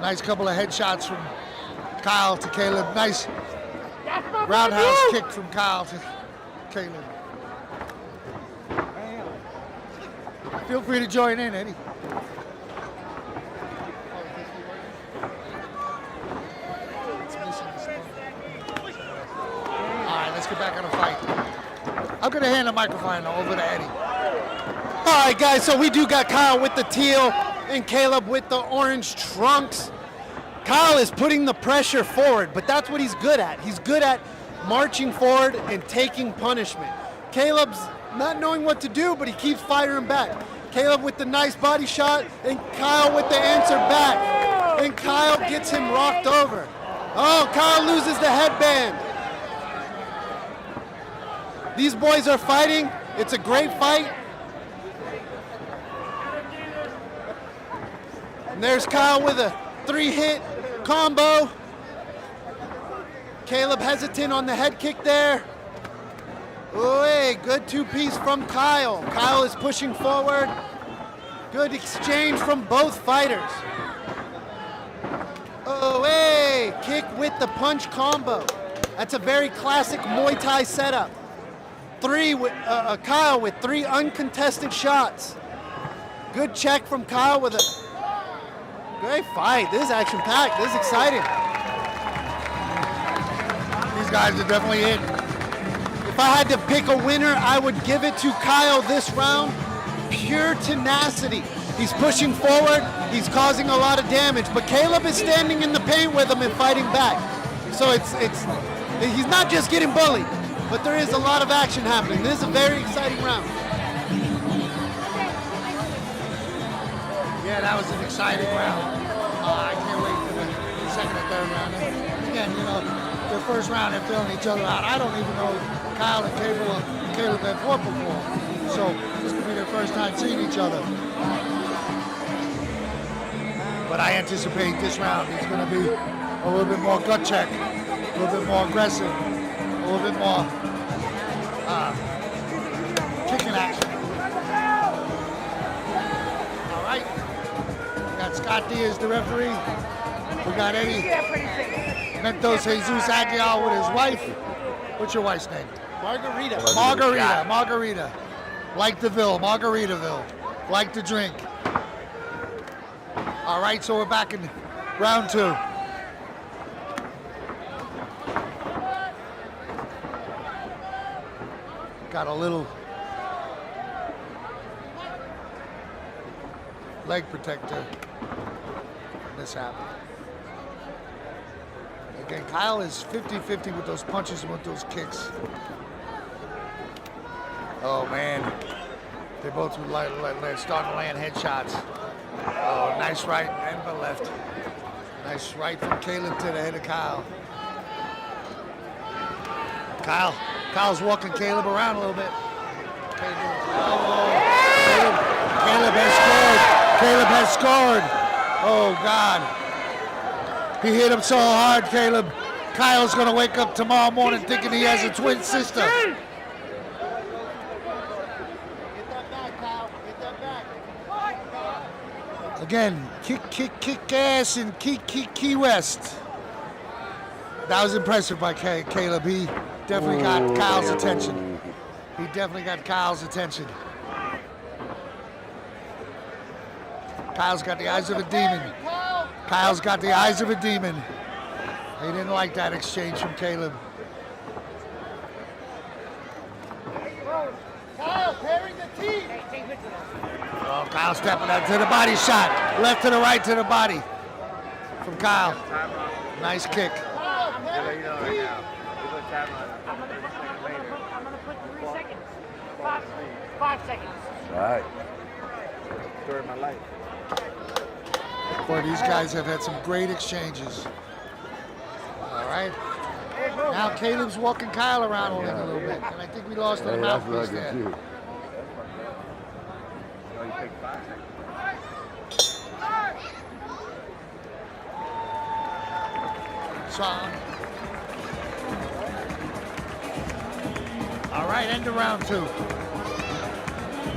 Nice couple of headshots from Kyle to Caleb. Nice roundhouse kick from Kyle to Caleb. Feel free to join in, Eddie. Let's get back on the fight. I'm gonna hand the microphone over to Eddie. All right, guys, so we do got Kyle with the teal and Caleb with the orange trunks. Kyle is putting the pressure forward, but that's what he's good at. He's good at marching forward and taking punishment. Caleb's not knowing what to do, but he keeps firing back. Caleb with the nice body shot and Kyle with the answer back. And Kyle gets him rocked over. Oh, Kyle loses the headband. These boys are fighting. It's a great fight. And there's Kyle with a 3-hit combo. Caleb hesitant on the head kick there. Oh, hey, good two-piece from Kyle. Kyle is pushing forward. Good exchange from both fighters. Oh, hey, kick with the punch combo. That's a very classic Muay Thai setup. Kyle with 3 uncontested shots. Good check from Kyle with a great fight. This is action-packed. This is exciting. These guys are definitely in. If I had to pick a winner, I would give it to Kyle this round. Pure tenacity. He's pushing forward. He's causing a lot of damage. But Caleb is standing in the paint with him and fighting back. So he's not just getting bullied. But there is a lot of action happening. This is a very exciting round. Yeah, that was an exciting round. I can't wait for the second and third round. And again, you know, the first round they're filling each other out. I don't even know Kyle and Caleb have fought before. So this could be their first time seeing each other. But I anticipate this round is going to be a little bit more gut check, a little bit more aggressive, a little bit more kicking action. All right. We got Scott Diaz, the referee. We got Eddie Mentos Jesus Aguilar with his wife. What's your wife's name? Margarita. Margarita. Like Duval, Margaritaville. Like to drink. All right, so we're back in round 2. Got a little leg protector. This happened. Again, Kyle is 50-50 with those punches and with those kicks. Oh man, they both were starting to land headshots. Oh, nice right and the left. Nice right from Caleb to the head of Kyle. Kyle's walking Caleb around a little bit. Caleb has scored. Caleb has scored. Oh, God. He hit him so hard, Caleb. Kyle's going to wake up tomorrow morning thinking he has a twin sister. Get that back, Kyle. Get that back. Again, kick ass in Key West. That was impressive by Caleb. He definitely got Kyle's attention. He definitely got Kyle's attention. Kyle's got the eyes of a demon. Kyle's got the eyes of a demon. He didn't like that exchange from Caleb. Kyle, pairing the team. Oh, Kyle stepping up to the body shot. Left to the right to the body from Kyle. Nice kick. Kyle, pairing the team. I'm gonna put 3 seconds. 5 seconds. All right. Story of my life. Boy, these guys have had some great exchanges. All right. Now Caleb's walking Kyle around a little bit, and I think we lost Hey, the that's what I mouthpiece can there. do. You take 5 seconds. So, all right, end of round 2.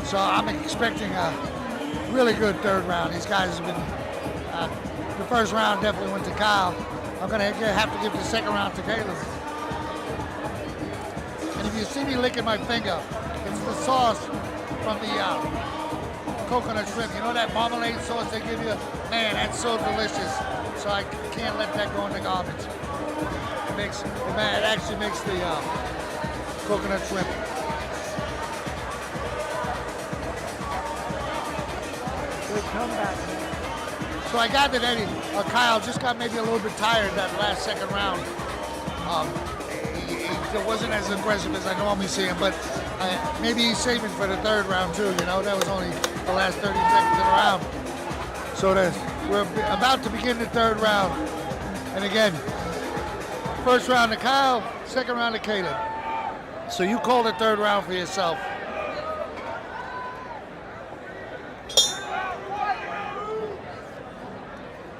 So I'm expecting a really good third round. These guys have been, the first round definitely went to Kyle. I'm gonna have to give the second round to Caleb. And if you see me licking my finger, it's the sauce from the coconut shrimp. You know that marmalade sauce they give you? Man, that's so delicious. So I can't let that go in the garbage. It actually makes the coconut shrimp. Good comeback. So I got that Kyle just got maybe a little bit tired that last second round. He wasn't as aggressive as I normally see him, but maybe he's saving for the third round too. You know, that was only the last 30 seconds of the round. So we're about to begin the third round. And again, first round to Kyle, second round to Caleb. So you call the third round for yourself.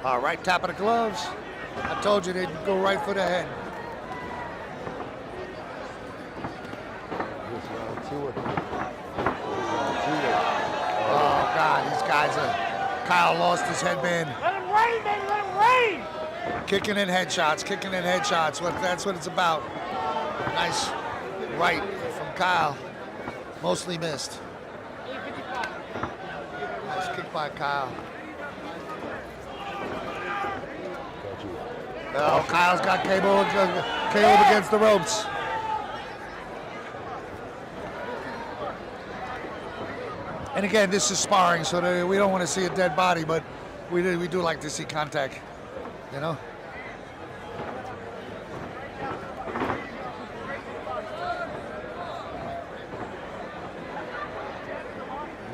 All right, top of the gloves. I told you they'd go right for the head. This round 2. Oh, God, these guys are... Kyle lost his headband. Let him rain, baby. Let him rain. Kicking in headshots. That's what it's about. Nice right from Kyle. Mostly missed. Nice kick by Kyle. Oh, Kyle's got Caleb against the ropes. And again, this is sparring, so we don't want to see a dead body, but we do like to see contact, you know?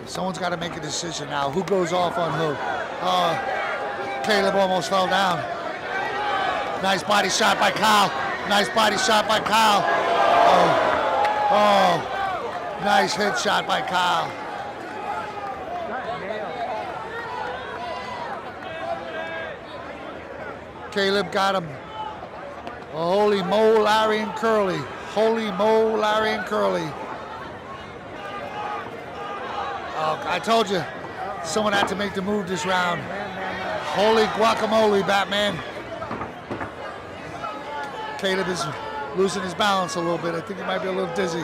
Someone's got to make a decision now. Who goes off on who? Caleb almost fell down. Nice body shot by Kyle. Nice body shot by Kyle. Oh, nice hit shot by Kyle. Caleb got him. Oh, holy mo, Larry and Curly. Holy mo, Larry and Curly. Oh, I told you, someone had to make the move this round. Holy guacamole, Batman. Caleb is losing his balance a little bit. I think he might be a little dizzy.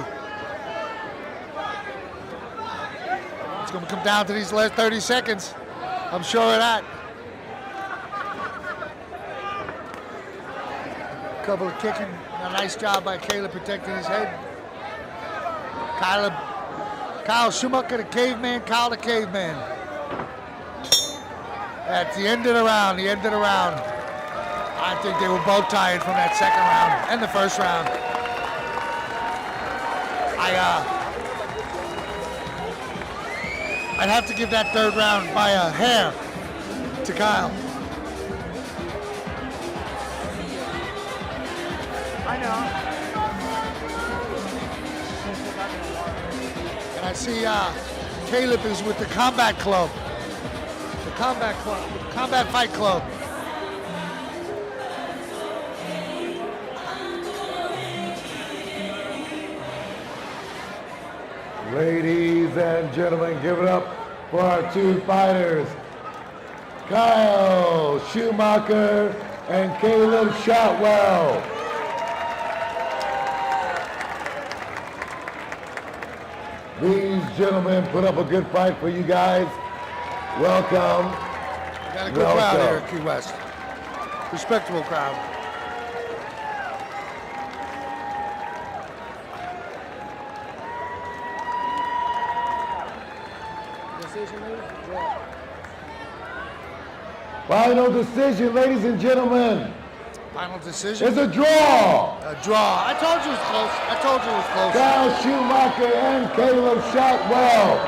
It's going to come down to these last 30 seconds. I'm sure of that. Couple of kicking. A nice job by Caleb protecting his head. Kyle Schumacher, the caveman. Kyle the caveman. At the end of the round, I think they were both tired from that second round and the first round. I'd have to give that third round by a hair to Kyle. I know. And I see Caleb is with the Combat Club. The Combat Fight Club. Ladies and gentlemen, give it up for our two fighters, Kyle Schumacher and Caleb Shotwell. These gentlemen put up a good fight for you guys. Welcome. We got a good crowd here at Key West. Respectable crowd. Final decision, ladies and gentlemen. Final decision. It's a draw. A draw. I told you it was close. I told you it was close. Kyle Schumacher and Caleb Shotwell.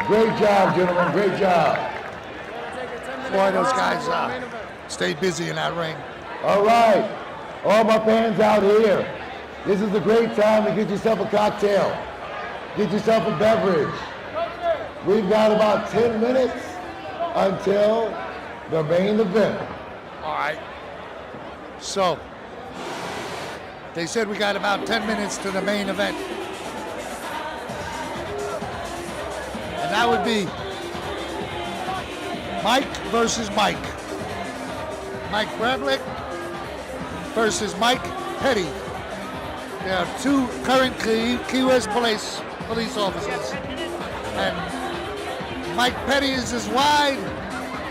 Great job, gentlemen. Great job. Boy, those guys stayed busy in that ring. All right. All my fans out here, this is a great time to get yourself a cocktail. Get yourself a beverage. We've got about 10 minutes until the main event. All right. So, they said we got about 10 minutes to the main event. And that would be Mike versus Mike. Mike Bradley versus Mike Petty. They are two current Key West police officers. And Mike Petty is as wide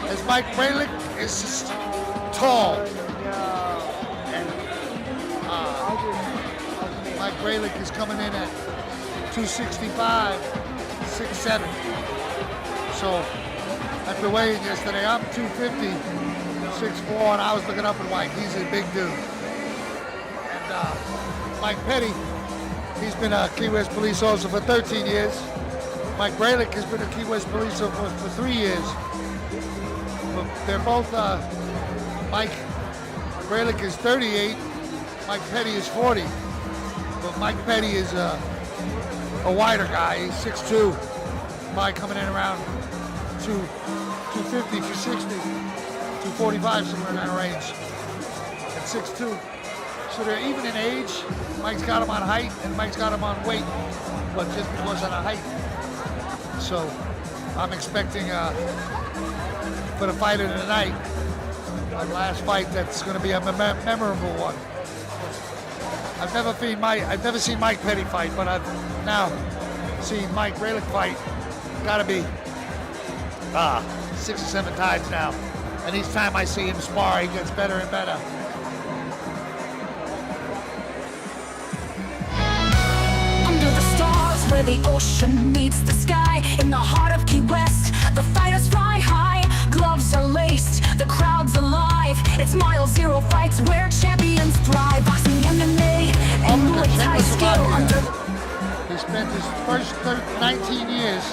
as Mike Braylick is just tall. And Mike Braylick is coming in at 265, 6'7". So after weighing yesterday, I'm 250, 6'4", and I was looking up at Mike. He's a big dude. And Mike Petty, he's been a Key West police officer for 13 years. Mike Braylick has been a Key West police officer for 3 years. But they're both, Mike Braylick is 38, Mike Petty is 40. But Mike Petty is a wider guy, he's 6'2". Mike coming in around 250, 260, 245, somewhere in that range, at 6'2". So they're even in age. Mike's got him on height and Mike's got him on weight, but just because of the height. So I'm expecting for the fight of the night, a last fight that's going to be a memorable one. I've never seen Mike Petty fight, but I've now seen Mike Braylick fight. Got to be 6 or 7 times now, and each time I see him spar, he gets better and better. Where the ocean meets the sky, in the heart of Key West, the fighters fly high, gloves are laced, the crowd's alive. It's mile zero fights where champions thrive. Boxing, MMA, and Muay Thai skill under. He spent his first 19 years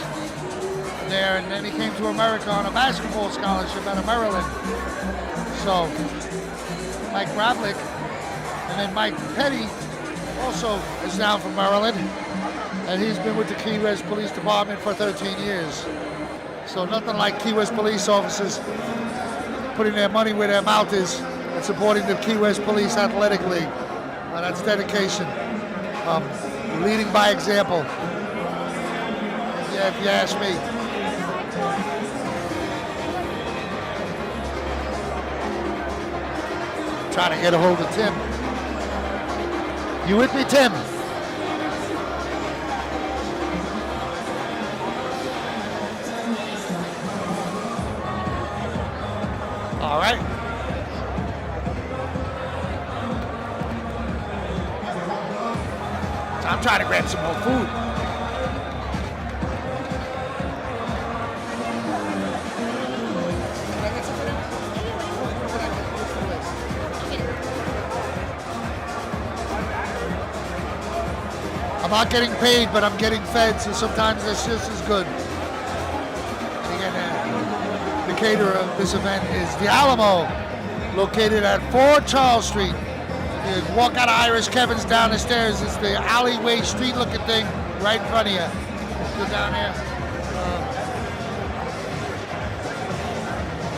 there, and then he came to America on a basketball scholarship out of Maryland. So Mike Bradley, and then Mike Petty also is down from Maryland. And he's been with the Key West Police Department for 13 years. So nothing like Key West police officers putting their money where their mouth is and supporting the Key West Police Athletic League. That's dedication. Leading by example. Yeah, if you ask me. Trying to get a hold of Tim. You with me, Tim? All right. So I'm trying to grab some more food. I'm not getting paid, but I'm getting fed, so sometimes that's just as good. The caterer of this event is the Alamo, located at 4 Charles Street. The You walk out of Irish Kevin's down the stairs. It's the alleyway, street-looking thing right in front of you. Go down here.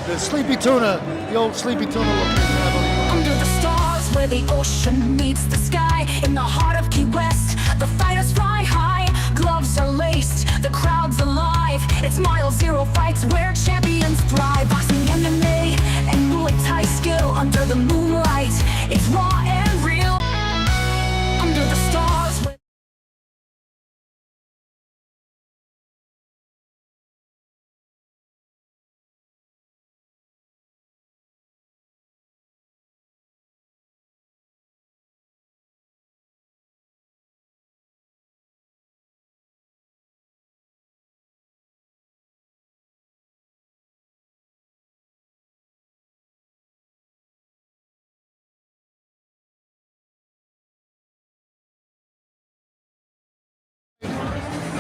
The Sleepy Tuna, the old Sleepy Tuna location, I believe. Under the stars where the ocean meets the sky, in the heart of Key West, the fighters fly high, gloves are laced, the crowd's alive. It's mile zero fights where champions thrive. Boxing, MMA, and Muay Thai skill under the moonlight. It's raw and real. Under the stars where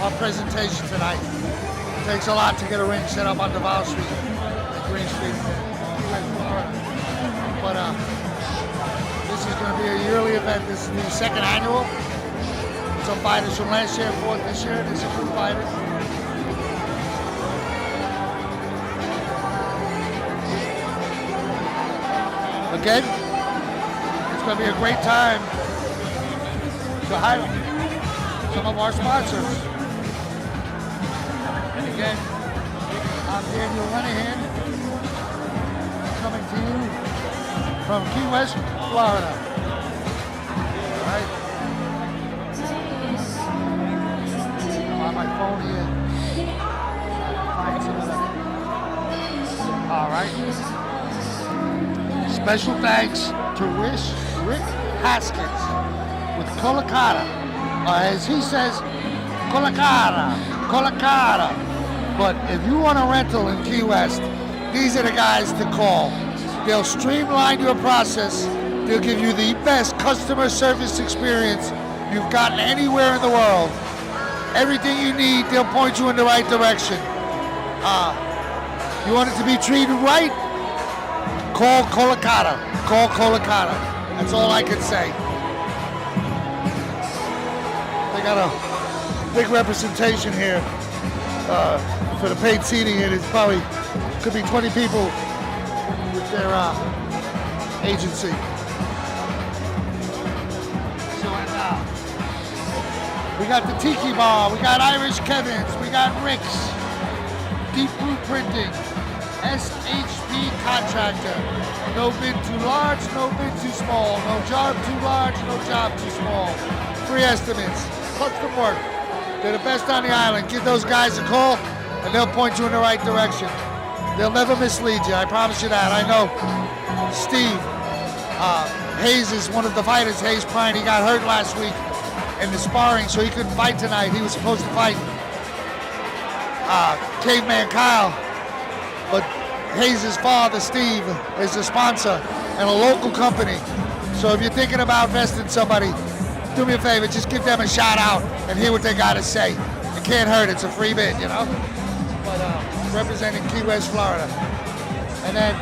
Our presentation tonight. It takes a lot to get a ring set up on Duval Street, Green Street, Florida. But this is going to be a yearly event. This is the second annual. Some fighters from last year, fourth this year. There's some good fighters. Again, it's going to be a great time to highlight some of our sponsors. And again, I'm Daniel Lenahan, coming to you from Key West, Florida. All right. I'm on my phone here. Find some of them. All right. Special thanks to Rick Haskins with Colacata. As he says, Colacata. But if you want a rental in Key West, these are the guys to call. They'll streamline your process. They'll give you the best customer service experience you've gotten anywhere in the world. Everything you need, they'll point you in the right direction. You want it to be treated right? Call Colacata. Call Colacata. That's all I can say. They got a big representation here for the paid seating. It is probably could be 20 people with their agency. So we got the Tiki Bar, we got Irish Kevin's, we got Rick's, Deep Blue Printing, SHP Contractor. No bid too large, no bid too small, no job too large, no job too small. Free estimates, custom work. They're the best on the island. Give those guys a call and they'll point you in the right direction. They'll never mislead you, I promise you that. I know Steve Hayes is one of the fighters, Hayes Prine. He got hurt last week in the sparring, so he couldn't fight tonight. He was supposed to fight Caveman Kyle, but Hayes' father, Steve, is a sponsor and a local company. So if you're thinking about investing in somebody, do me a favor, just give them a shout out and hear what they got to say. It can't hurt, it's a free bid, you know? But representing Key West, Florida. And then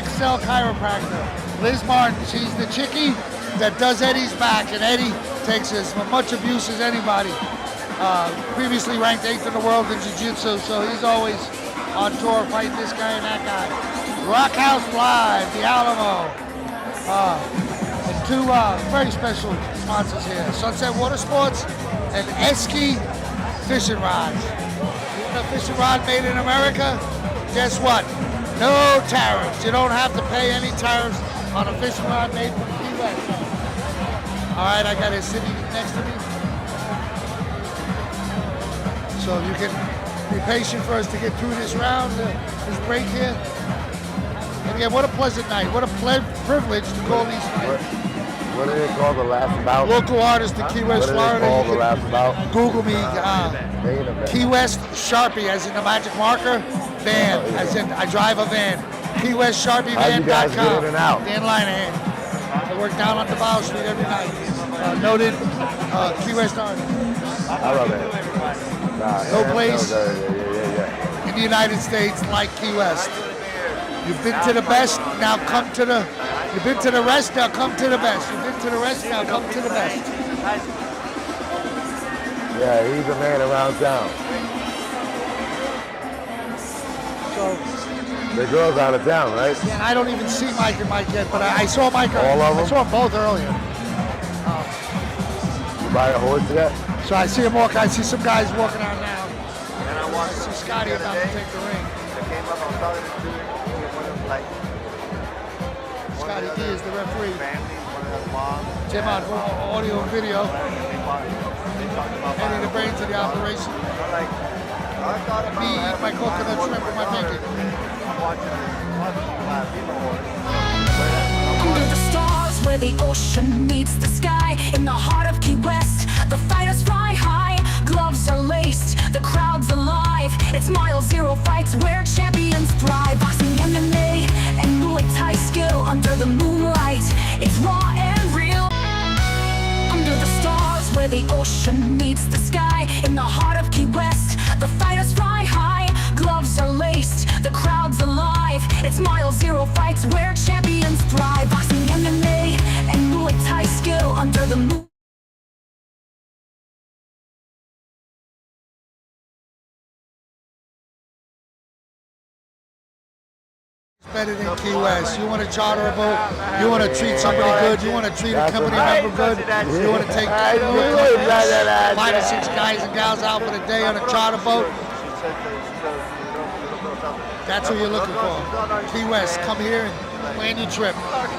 XL Chiropractor, Liz Martin, she's the chickie that does Eddie's back, and Eddie takes as much abuse as anybody. Previously ranked 8th in the world in Jiu-Jitsu, so he's always on tour fighting this guy and that guy. Rockhouse Live, the Alamo. And two very special sponsors here, Sunset Water Sports and Esky Fishing Rods. You want a fishing rod made in America? Guess what? No tariffs. You don't have to pay any tariffs on a fishing rod made from Key West. All right, I got it sitting next to me. So you can be patient for us to get through this round, this break here. And again, what a pleasant night. What a privilege to call these fights. What do they call the last bout? Local artist in Key West, Florida. What do they call the last bout? Google me, Key West Sharpie, as in the magic marker, van, as in I drive a van. Key West Sharpie How you guys get in and out? Dan Linehan. I work down on Duval Street every night. Noted Key West artist. I love it. No place in the United States like Key West. You've been to the best, now come to the. You've been to the rest, now come to the best. You've been to the rest, now come to the best. Yeah, he's a man around town. So, The girl's out of town, right? yeah, and I don't even see Mike and Mike yet, but I saw Mike. All of them? I saw them both earlier. You buy a horse yet? So I see him walk. I see some guys walking out now. And I watched I see Scotty the other about to day. take the ring. They came up, I was talking to the dude. He was one of like Scotty D is the referee. family, one of the moms. Jim on audio and video. They talked about Eddie the brains of the operation. I'm like, I thought about Me eat having my coconut one shrimp of and my my bacon. I'm watching Latino horse. Under the stars where the ocean meets the sky, in the heart of Key West, the fighters fly high, gloves are laced, the crowd's alive. It's mile zero fights where champions thrive. Boxing, MMA, and Muay Thai skill under the moonlight. It's raw and real. Under the stars where the ocean meets the sky, in the heart of Key West, the fighters fly high, gloves are laced, the crowd's alive. It's mile zero fights where champions thrive. Boxing, MMA, and Muay Thai skill under the moon. Better than Key West. You want to charter a boat, you want to treat somebody good, you want to treat a company member good, you want to take your 5 or 6 guys and gals out for the day on a charter boat. That's what you're looking for. Key West, come here and plan your trip. As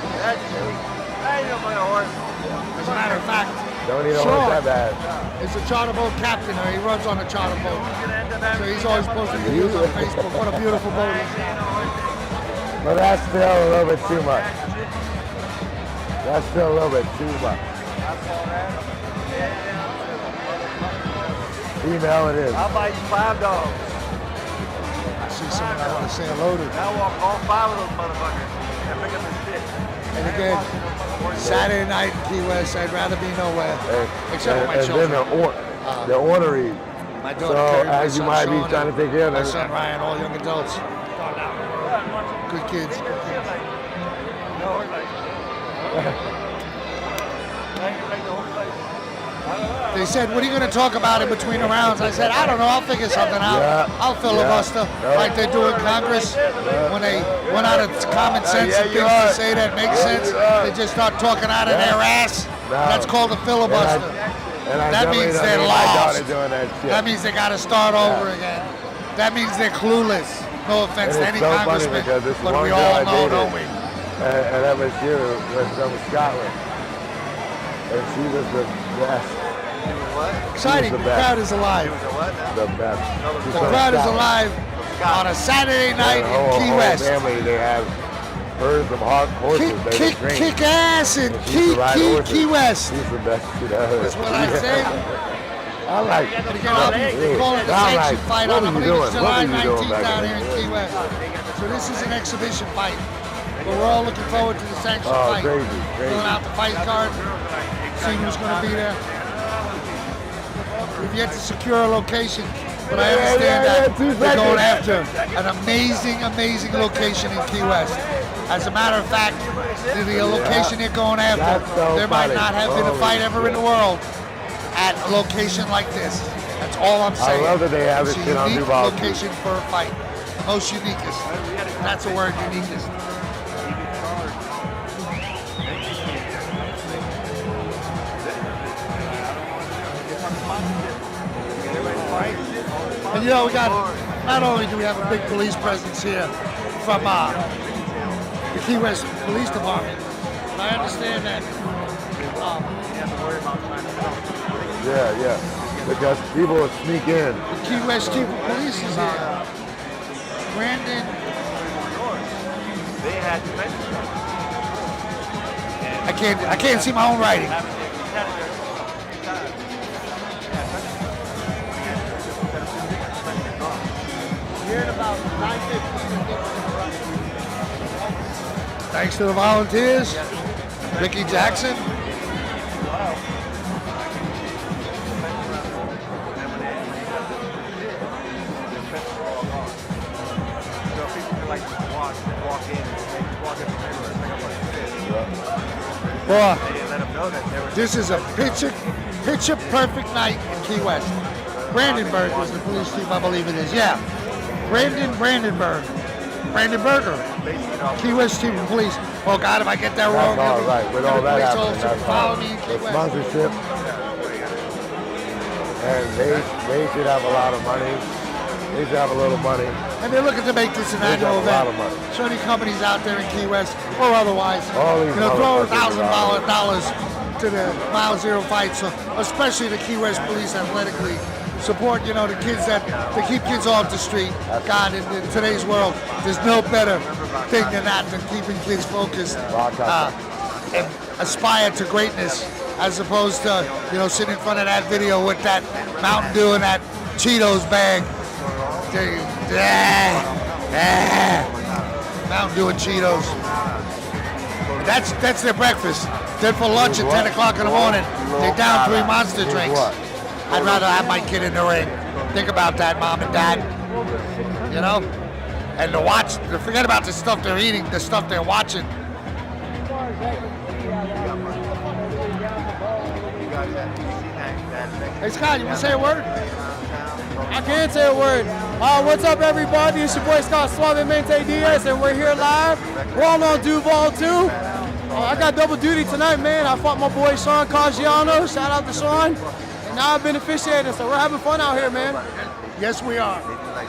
a matter of fact, Don't need a horse that bad. it's a charter boat captain, or he runs on a charter boat. So he's always posting videos on Facebook. What a beautiful boat. But that's still a little bit too much. That's still a little bit too much. Email it in. I'll buy you $5. I see someone I want to say hello to. I'll walk all 5 of those motherfuckers and pick up his shit. And again, Saturday night in Key West, I'd rather be nowhere except for my And then children. the ornery. My daughter So Carrie, my as you son might be Sean, trying to take care of my them. son Ryan, all young adults. Good kids. They said, what are you going to talk about in between the rounds? I said, I don't know. I'll figure something out. Yeah. I'll filibuster like they do in Congress when they run out of common sense and things to say that make sense. They just start talking out of their ass. That's called a filibuster. That means they're lost. That means they got to start over again. That means they're clueless. No offense to any so funny congressman, because this but one we girl all I know, dated, don't we? And MSU was from Scotland. And she was the best. Exciting. the The best. crowd is alive. The best. She's The from crowd is Scotland. alive on a Saturday night And in her Key whole West. family, they have herds of horses. Kick ass in Key West. She's the best. That's what I say. I like And again, I'll be calling the I'm sanction like, fight what on, I are you believe doing? it's What July are you doing 19th back down there? here in Key West. So this is an exhibition fight. But we're all looking forward to the sanction Oh, fight. crazy. Filling out the fight card, seeing who's going to be there. We've yet to secure a location, but I understand that they're going after an amazing location in Key West. As a matter of fact, the location they're going after, That's so there might funny. not have been a fight Holy ever in the shit. world at a location like this. That's all I'm I saying. love that they have It's this a shit on unique Duval. location for a fight. The most uniquest. That's a word, uniquest. And you know, we got, not only do we have a big police presence here from the Key West Police Department, but I understand that Yeah. Because people will sneak in. the Key West Chief of Police is here. Brandon, They had to mention I can't see my own writing. Here at about 9:50. Thanks to the volunteers, Ricky Jackson. Boy, This is a picture perfect night in Key West. Brandenburg was the police chief, I believe it is. Yeah, Brandenburg. Key West chief of police. Oh God, if I get that wrong, That's all right. With all that police happening, officer that's follow fine. me in Key The West. sponsorship, and they should have a lot of money. They should have a little money. And they're looking to make this an They annual have a lot of event. money. So many companies out there in Key West, or otherwise, All these throw motherfuckers $1,000 to the Mile Zero fight. So especially the Key West Police Athletic League. Support, the kids to keep kids off the street. God, in today's world, there's no better thing than that, than keeping kids focused and aspire to greatness, as opposed to, sitting in front of that video with that Mountain Dew and that Cheetos bag. Mountain Dew and Cheetos. That's their breakfast. Then for lunch at 10 o'clock in the morning, they down 3 monster drinks. I'd rather have my kid in the ring. Think about that, mom and dad. And to forget about the stuff they're eating, the stuff they're watching. Hey Scott, you want to say a word? I can't say a word. What's up, everybody? It's your boy Scott Suavemente Diaz, and we're here live. We're all on Duval too. I got double duty tonight, man. I fought my boy Sean Caggiano. Shout out to Sean. And now I've been officiating, so we're having fun out here, man. Yes, we are.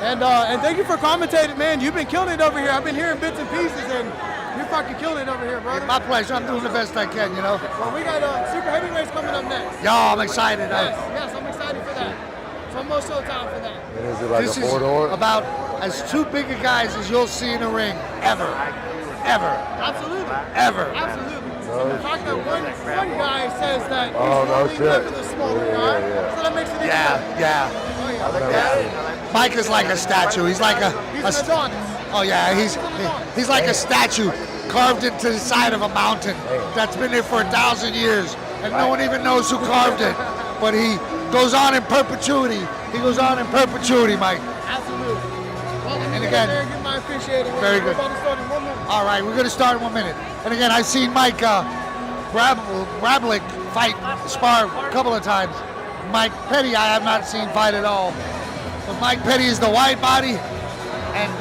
And thank you for commentating, man. You've been killing it over here. I've been hearing bits and pieces, and you're fucking killing it over here, brother. My pleasure. I'm doing the best I can, Well, we got super heavyweights coming up next. Y'all, I'm excited. Yes, I'm excited for that. It's almost showtime for that. And is it like This a is 4-door? about as two big a guys as you'll see in the ring, ever. Absolutely. Ever. Absolutely. The fact that one guy says that he's Oh, no only shit. never the smaller guy, so that makes it even better. Yeah. Oh, yeah. Mike is like a statue. He's like He's an Adonis. Oh yeah, he's like a statue carved into the side of a mountain that's been there for 1,000 years, and no one even knows who carved it. But he goes on in perpetuity. He goes on in perpetuity, Mike. Absolutely. Well, let me And get again, in there and get my officiating. very We're good. about to start in 1 minute. All right, we're going to start in 1 minute. And again, I've seen Mike Brablik fight, spar a couple of times. Mike Petty, I have not seen fight at all. But Mike Petty is the wide body, and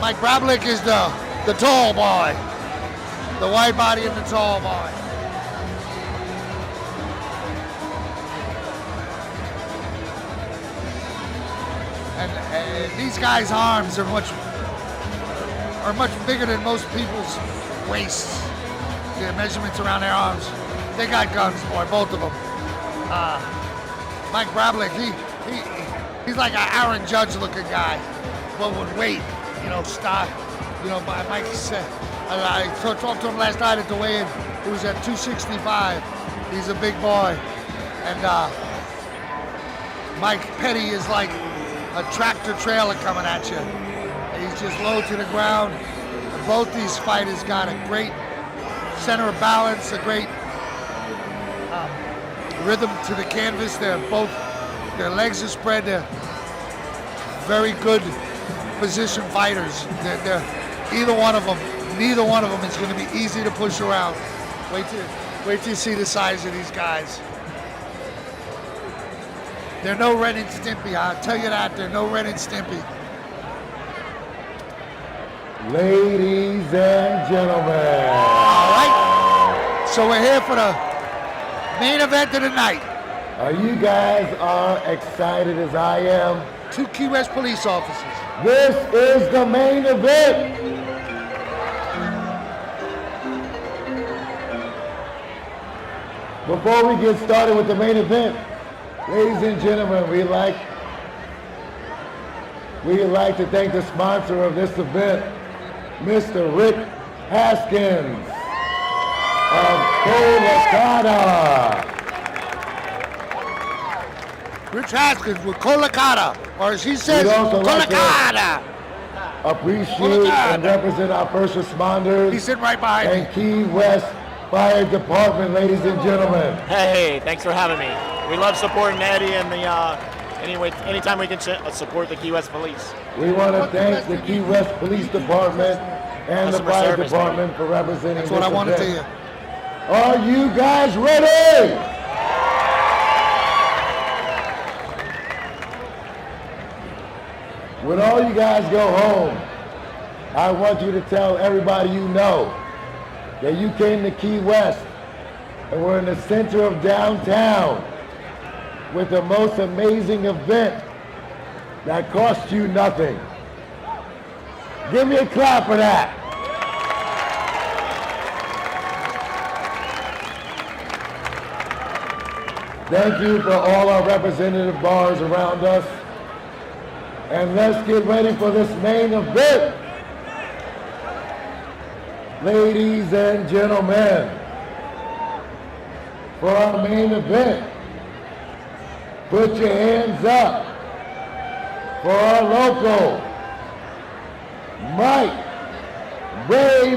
Mike Brablik is the tall boy. The wide body and the tall boy. And these guys' arms are much bigger than most people's waists. The measurements around their arms. They got guns, boy, both of them. Mike Brablik, he's like an Aaron Judge looking guy, but with weight, stock. Mike said, I talked to him last night at the weigh-in. He was at 265. He's a big boy. And Mike Petty is like a tractor trailer coming at you. He's just low to the ground. And both these fighters got a great center of balance, a great rhythm to the canvas. Their legs are spread. They're very good position fighters. They're neither one of them is going to be easy to push around. Wait till you see the size of these guys. They're no Ren and Stimpy. I'll tell you that. They're no Ren and Stimpy. Ladies and gentlemen. All right. So we're here for the main event of the night. You guys are excited as I am. 2 Key West police officers. This is the main event. Before we get started with the main event, ladies and gentlemen, we'd like to thank the sponsor of this event, Mr. Rick Haskins of Colacata. Rich Haskins with Colacata, or as he says, We'd also like to Colacata. Appreciate and represent our first responders He's sitting right behind me. and Key West Fire Department, ladies and gentlemen. Hey, thanks for having me. We love supporting Eddie and the anytime we can support the Key West Police. We want to thank the Key West Police Department and the Customer Fire service, Department for representing That's this what I wanted to event. hear. Are you guys ready? When all you guys go home, I want you to tell everybody you know that you came to Key West and we're in the center of downtown with the most amazing event that cost you nothing. Give me a clap for that. Thank you for all our representative bars around us. And let's get ready for this main event. Ladies and gentlemen, for our main event, put your hands up for our local Mike Brawl.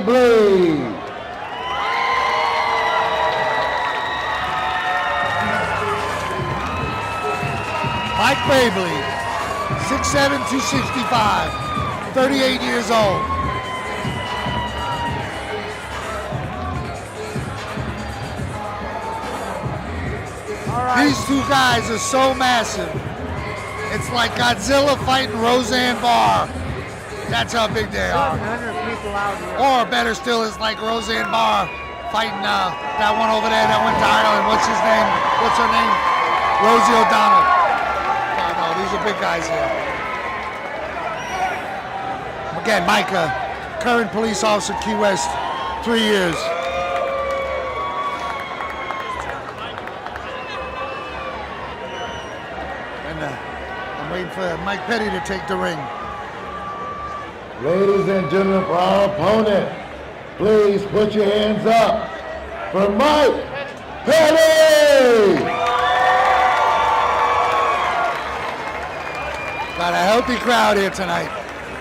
Mike Brawl, 6'7", 265, 38 years old. These two guys are so massive. It's like Godzilla fighting Roseanne Barr. That's how big they are. Or better still, it's like Roseanne Barr fighting that one over there that went to Ireland. What's his name? What's her name? Rosie O'Donnell. No, these are big guys here. Again, Mike, current police officer, Key West, 3 years. I'm waiting for Mike Petty to take the ring. Ladies and gentlemen, for our opponent, please put your hands up for Mike Petty! Got a healthy crowd here tonight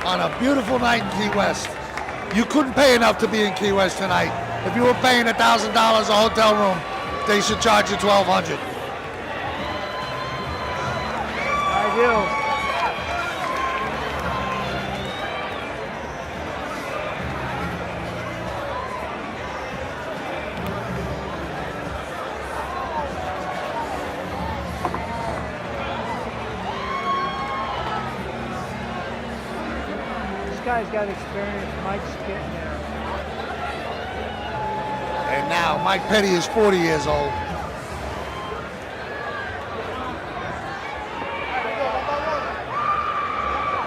on a beautiful night in Key West. You couldn't pay enough to be in Key West tonight. If you were paying $1,000 a hotel room, they should charge you $1,200. I do. This guy's got experience. Mike's getting there. And now Mike Petty is 40 years old.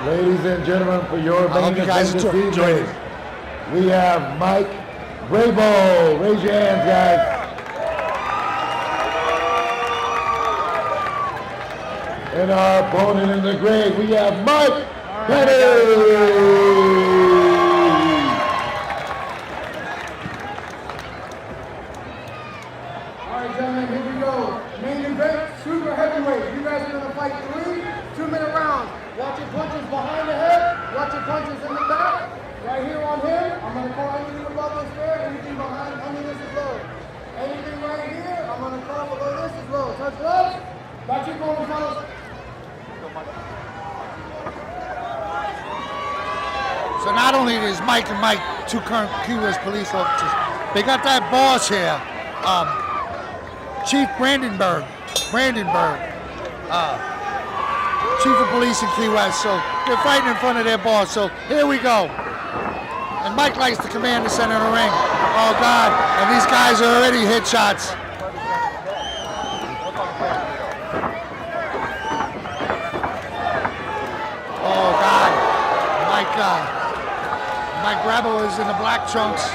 Ladies and gentlemen, for your main event this evening, we have Mike Brawl. Raise your hands, guys. And our opponent in the grade, we have Mike Petty. All right, gentlemen, here we go. Main event, super heavyweight. You guys are going to fight 3 2-minute rounds. Watch your punches behind the head. Watch your punches in the back. Right here on him, I'm going to call anything above this fair, anything behind, under this is low. Anything right here, I'm going to call below this is low. Touch gloves. Back your corner, fellas. So not only is Mike and Mike two current Key West police officers, they got that boss here, Chief Brandenburg, Chief of Police in Key West. So they're fighting in front of their boss. So here we go. And Mike likes to command the center of the ring. Oh God, and these guys are already hit shots. Oh God, Mike Brawl is in the black trunks.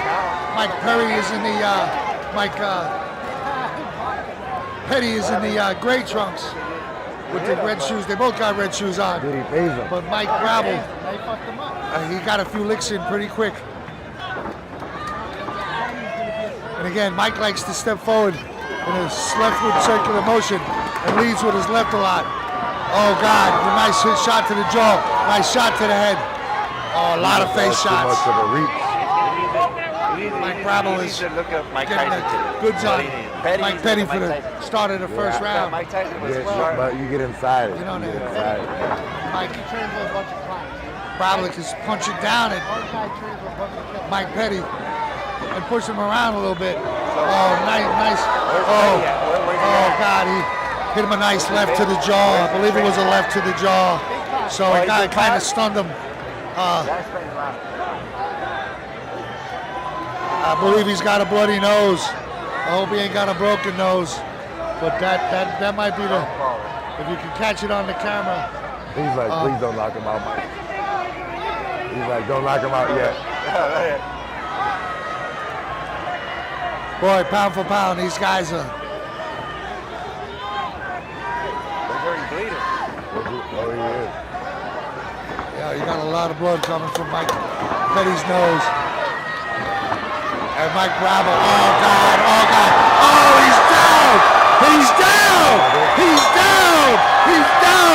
Mike Perry is in the, Petty is in the gray trunks with the red shoes. They both got red shoes on. Did he phase him? But Mike Brawl, he got a few licks in pretty quick. And again, Mike likes to step forward in his leftward circular motion and leads with his left a lot. Oh God, a nice hit shot to the jaw, nice shot to the head. Oh, a lot of face shots. Too much of a reach. Mike Brawl is getting the goods on Mike Petty for the start of the first round. Mike Tyson was Yeah, but you get inside it. You don't get know. inside it. Mike Brawl is punching down at Mike Petty and push him around a little bit. Oh, nice. Oh, God, he hit him a nice left to the jaw. I believe it was a left to the jaw. So it kind of stunned him. I believe he's got a bloody nose. I hope he ain't got a broken nose. But that might be the, if you can catch it on the camera. He's like, please don't knock him out, Mike. He's like, don't knock him out yet. Boy, pound for pound, these guys are. They're bleeding. Oh, he is. Yeah, you got a lot of blood coming from Mike Petty's nose. And Mike Brawl. Oh, God. Oh, he's down. He's down.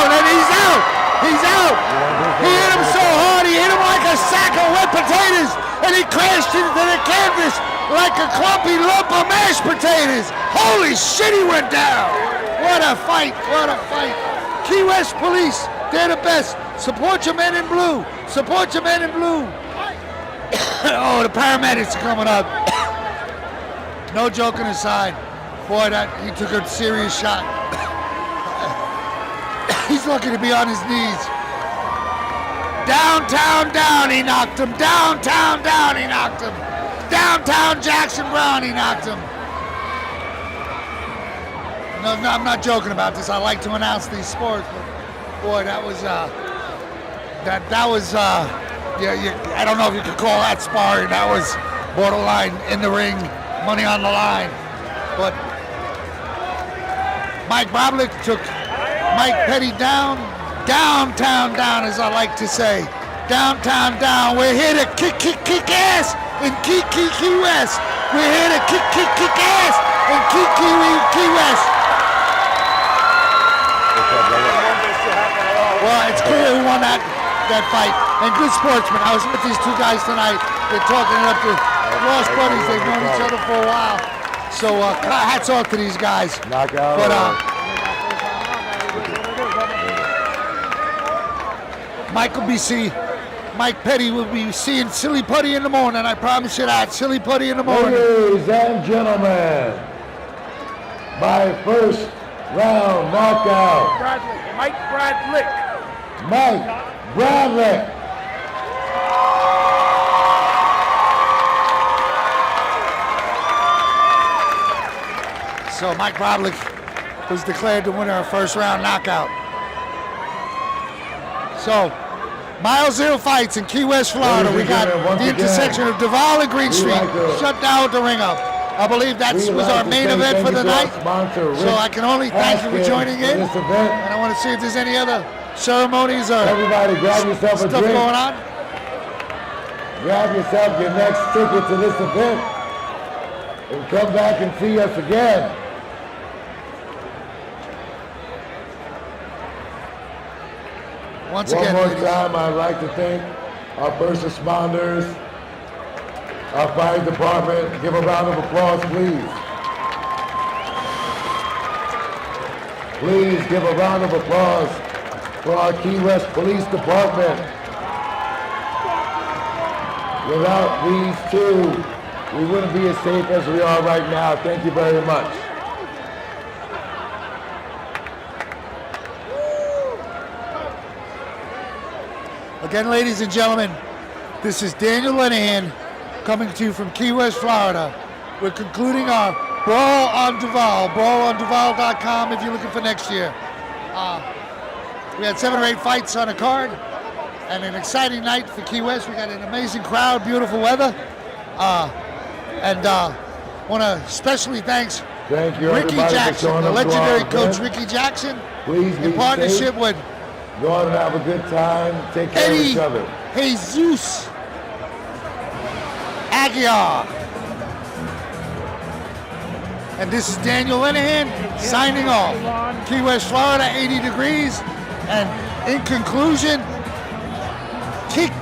And he's out. He hit him so hard, he hit him like a sack of wet potatoes, and he crashed into the canvas like a clumpy lump of mashed potatoes. Holy shit, he went down. What a fight. Key West Police, they're the best. Support your men in blue. Oh, the paramedics are coming up. No joking aside. Boy, he took a serious shot. He's lucky to be on his knees. Downtown down, he knocked him. Downtown Jackson Brown, he knocked him. No, I'm not joking about this. I like to announce these sports, but boy, that was I don't know if you could call that sparring. That was borderline in the ring, money on the line. But Mike Brawl took Mike Petty downtown down, as I like to say. Downtown down. We're here to kick ass in Key West. We're here to kick ass in Key West. Well, it's clear who won that fight. And good sportsmen. I was with these two guys tonight. They're talking it up to lost buddies. They've known each other for a while. So hats off to these guys. Knockout. But Mike Petty will be seeing Silly Putty in the morning. I promise you that. Silly Putty in the morning. Ladies and gentlemen, by first round knockout, Mike Bradley. So Mike Brawl was declared the winner of first round knockout. So, mile zero fights in Key West, Florida. We got the intersection of Duval and Green Street shut down with the ring up. I believe that was our main event for the night. So I can only thank you for joining in. And I want to see if there's any other ceremonies or everybody grab yourself a stuff drink. going on. Grab yourself your next ticket to this event and come back and see us again. Once One again, more ladies. time, I'd like to thank our first responders, our fire department. Give a round of applause, please. Please give a round of applause for our Key West Police Department. Without these two, we wouldn't be as safe as we are right now. Thank you very much. Again, ladies and gentlemen, this is Daniel Linehan coming to you from Key West, Florida. We're concluding our Brawl on Duval, brawlonduval.com if you're looking for next year. We had 7 or 8 fights on a card and an exciting night for Key West. We got an amazing crowd, beautiful weather. And want to especially thank Ricky Jackson, the legendary coach Ricky Jackson, in partnership with Go out and have a good time. Take care of each other. Jesus Aguiar. And this is Daniel Linehan signing off. Key West, Florida, 80 degrees. And in conclusion, kick